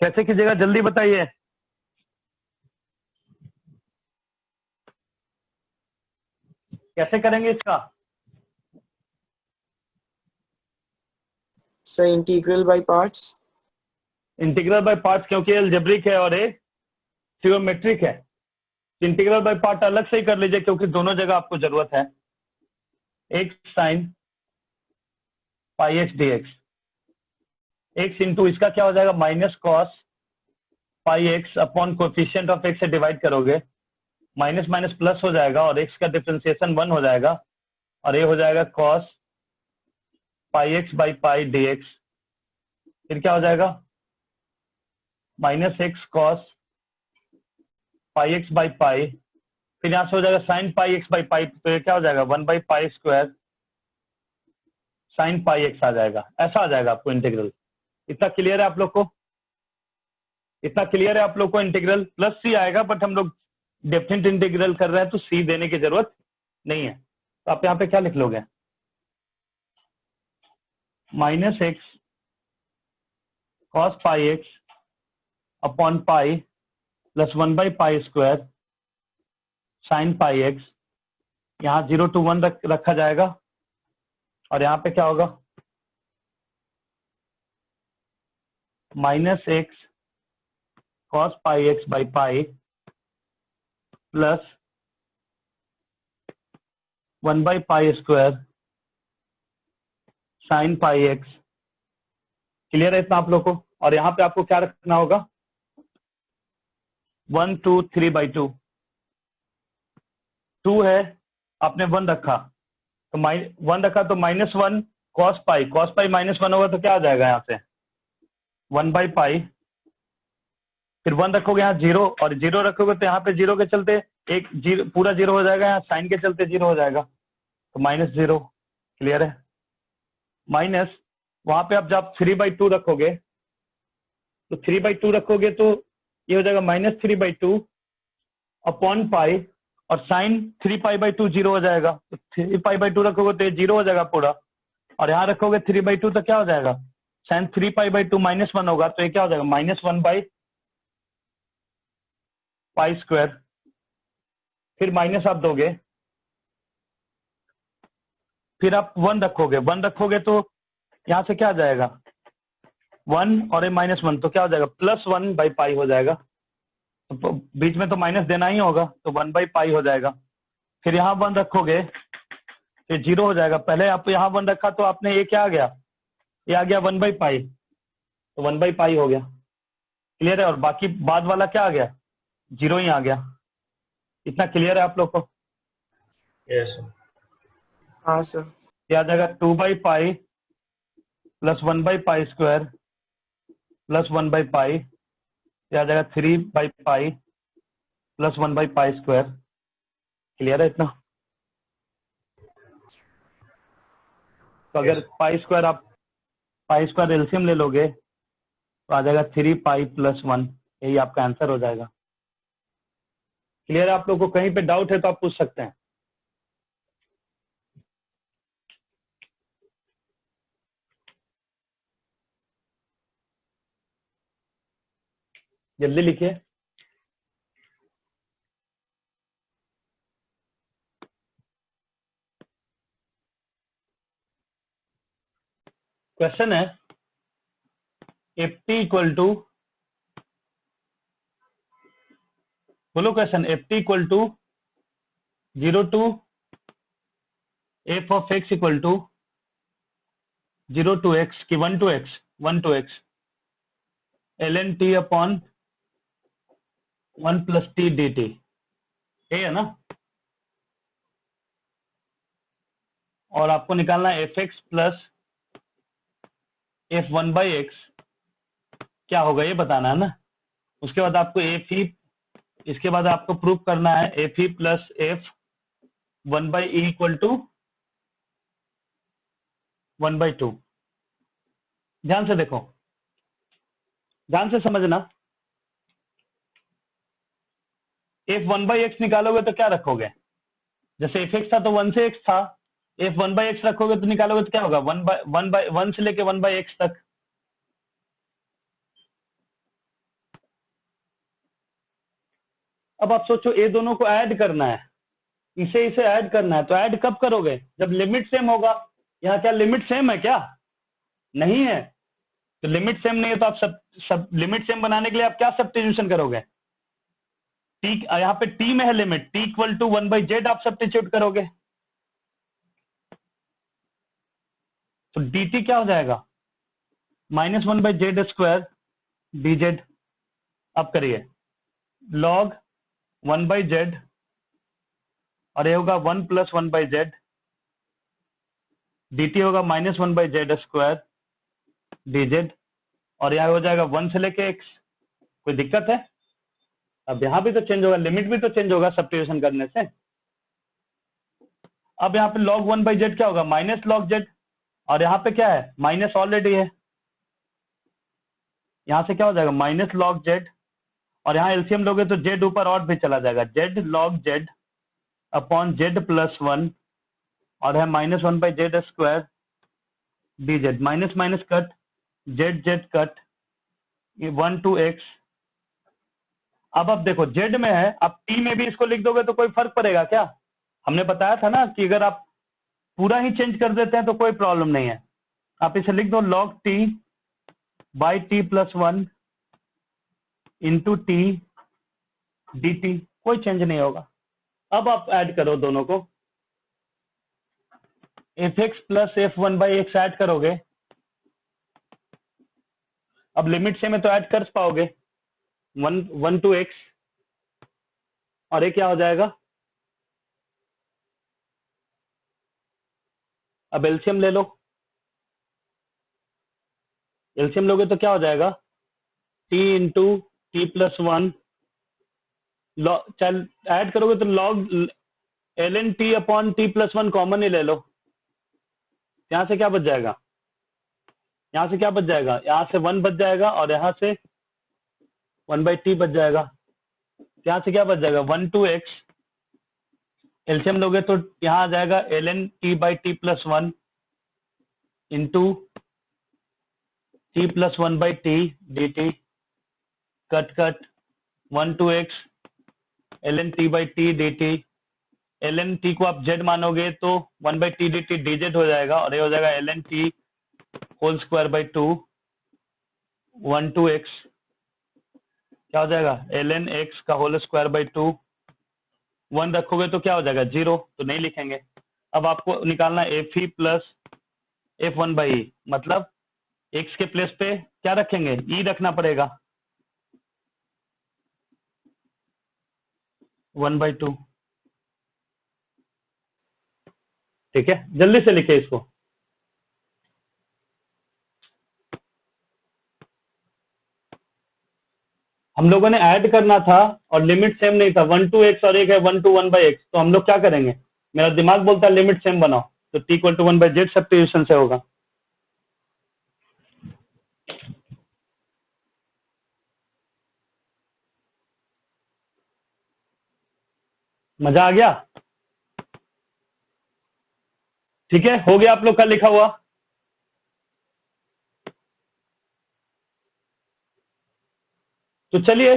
A: कैसे कीजिएगा? जल्दी बताइए। कैसे करेंगे इसका?
C: Sir integral by parts.
A: Integral by parts, क्योंकि अलजेब्रिक है और ये ट्रिग्नोमेट्रिक है। इंटीग्रल बाय पार्ट अलग से ही कर लीजिए क्योंकि दोनों जगह आपको जरूरत है। X sign pi x d x, x into इसका क्या हो जाएगा minus cos pi x upon coefficient of x से डिवाइड करोगे, माइनस माइनस प्लस हो जाएगा और एक्स का डिफरेंशिएशन 1 हो जाएगा और ये हो जाएगा cos pi x by pi D x. फिर क्या हो जाएगा minus x cos pi x by pi, फिर यहाँ से हो जाएगा sine pi x by pi, तो ये क्या हो जाएगा 1 by pi square sine pi x आ जाएगा। ऐसा आ जाएगा आपको इंटीग्रल। इतना क्लियर है आप लोग को? इतना क्लियर है आप लोग को? इंटीग्रल प्लस सी आएगा, बट हम लोग डेफिनेट इंटीग्रल कर रहे हैं तो सी देने की जरूरत नहीं है। तो आप यहाँ पे क्या लिख लोगे, minus x cos pi x upon pi plus 1 by pi square sine pi x, यहाँ 0 to 1 रखा जाएगा और यहाँ पे क्या होगा minus x cos pi x by pi plus 1 by pi square sine pi x. Clear है इतना आप लोग को? और यहाँ पे आपको क्या रखना होगा 1 2 3 बाई 2, 2 है आपने 1 रखा तो 1 रखा तो -1 कॉस पाई माइनस 1 होगा तो क्या आ जाएगा यहाँ से 1 बाई पाई, फिर 1 रखोगे यहाँ 0 और 0 रखोगे तो यहाँ पे 0 के चलते एक 0 पूरा 0 हो जाएगा, यहाँ साइन के चलते 0 हो जाएगा तो -0। क्लियर है? माइनस वहां पे आप जब 3 बाई 2 रखोगे तो 3 बाई 2 रखोगे तो ये हो जाएगा -3 बाई 2 अपॉन पाई और साइन 3 पाई बाई 2 0 हो जाएगा, तो 3 पाई बाई 2 रखोगे तो ये 0 हो जाएगा पूरा और यहाँ रखोगे 3 बाई 2 तो क्या हो जाएगा साइन 3 पाई बाई 2 -1 होगा तो ये क्या हो जाएगा -1 बाई पाई स्क्वायर। फिर माइनस आप दोगे, फिर आप 1 रखोगे तो यहाँ से क्या आ जाएगा 1 और ये -1 तो क्या हो जाएगा +1 बाई पाई हो जाएगा, तो बीच में तो माइनस देना ही होगा तो 1 बाई पाई हो जाएगा। फिर यहाँ 1 रखोगे फिर 0 हो जाएगा, पहले आप यहाँ 1 रखा तो आपने ये क्या आ गया, ये आ गया 1 बाई पाई, तो 1 बाई पाई हो गया। क्लियर है? और बाकी बाद वाला क्या आ गया 0 ही आ गया। इतना क्लियर है आप लोग को?
D: यस
C: हाँ सर।
A: क्या आ जाएगा 2 by pi plus 1 by pi square plus 1 by पाई, क्या आ जाएगा 3 by pi plus 1 by pi square. Clear है इतना? तो अगर पाई स्क्वायर एलसीएम ले लोगे तो आ जाएगा 3 पाई प्लस 1, यही आपका आंसर हो जाएगा। क्लियर है आप लोग को? कहीं पे डाउट है तो आप पूछ सकते हैं। जल्दी लिखिए। क्वेश्चन है एफ टी इक्वल टू, बोलो question, f t equal to 0 to f of x equal to 0 to x की 1 to x ln t upon 1 plus t d t, है ना? और आपको निकालना है f x plus f 1 by x क्या होगा ये बताना है ना। उसके बाद आपको एफ ही, इसके बाद आपको प्रूव करना है एफ ही plus f 1 by e equal to 1 by 2। ध्यान से देखो, ध्यान से समझना। एफ 1 बाई एक्स निकालोगे तो क्या रखोगे, जैसे एफ एक्स था तो 1 से x था, एफ 1 बाई एक्स रखोगे तो निकालोगे तो क्या होगा 1 से लेके 1 बाई एक्स तक। अब आप सोचो ये दोनों को ऐड करना है, इसे ऐड करना है, तो ऐड कब करोगे जब लिमिट सेम होगा। यहाँ क्या लिमिट सेम है क्या? नहीं है। तो लिमिट सेम नहीं है तो आप सब लिमिट सेम बनाने के लिए आप क्या सब्स्टिट्यूशन करोगे, टी यहाँ पे टी में है limit, t equal to 1 by z आप सब्स्टिट्यूट करोगे। तो dt क्या हो जाएगा, -1/z² dz। अब करिए log 1/z, और ये होगा 1 + 1/z, dt होगा -1/z² dz, और यहाँ हो जाएगा 1 से लेके x। कोई दिक्कत है? अब यहाँ भी तो चेंज होगा, लिमिट भी तो चेंज होगा सब्स्टिट्यूशन करने से। अब यहाँ पे log 1/z क्या होगा, -log z, और यहाँ पे क्या है, माइनस ऑलरेडी है, यहाँ से क्या हो जाएगा -log z, और यहाँ एलसीएम लोगे तो z ऊपर और भी चला जाएगा, z log z upon z + 1, और है -1/z² dz, minus minus cut, z cut, 1 to x। अब देखो z में है, अब t में भी इसको लिख दोगे तो कोई फर्क पड़ेगा क्या? हमने बताया था ना कि अगर आप पूरा ही चेंज कर देते हैं तो कोई प्रॉब्लम नहीं है। आप इसे लिख दो log t by t + 1 into t dt, कोई चेंज नहीं होगा। अब आप ऐड करो दोनों को, fx + f1/x ऐड करोगे, अब लिमिट से में तो ऐड कर पाओगे, 1 to x, और ये क्या हो जाएगा, अब एलसीएम ले लो, एलसीएम लोगे तो क्या हो जाएगा, t into t + 1, चल ऐड करोगे तो log ln t upon t + 1 common ही ले लो, यहाँ से क्या बच जाएगा, यहाँ से क्या बच जाएगा, यहाँ से 1 बच जाएगा, और यहाँ से 1/t बच जाएगा, यहाँ से क्या बच जाएगा 1 to x, एलसीएम लोगे तो यहाँ आ जाएगा ln t/t + 1 into t + 1/t dt, cut cut 1 to x ln t/t dt, ln t को आप z मानोगे तो 1/t dt dz हो जाएगा, और ये हो जाएगा ln t होल² 2 1 to x, क्या हो जाएगा ln x का होल² 2, 1 रखोगे तो क्या हो जाएगा 0, तो नहीं लिखेंगे। अब आपको निकालना fe + f1/e, मतलब x के प्लेस पे क्या रखेंगे, e रखना पड़ेगा, 1/2। ठीक है, जल्दी से लिखे इसको। हम लोगों ने ऐड करना था और लिमिट सेम नहीं था, 1 to x और एक है 1 to 1/x, तो हम लोग क्या करेंगे, मेरा दिमाग बोलता है लिमिट सेम बनाओ, तो t = 1/z सब्स्टिट्यूशन से होगा। मजा आ गया? ठीक है, हो गया आप लोग का लिखा हुआ? तो चलिए,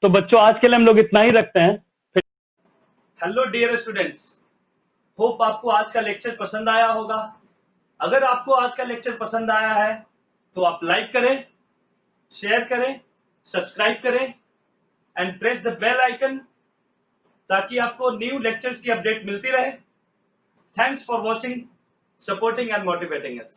A: तो बच्चों आज के लिए हम लोग इतना ही रखते हैं।
D: हेलो डियर स्टूडेंट्स, होप आपको आज का लेक्चर पसंद आया होगा। अगर आपको आज का लेक्चर पसंद आया है तो आप लाइक करें, शेयर करें, सब्सक्राइब करें and press the bell icon, ताकि आपको न्यू लेक्चर्स की अपडेट मिलती रहे। Thanks for watching, supporting and motivating us.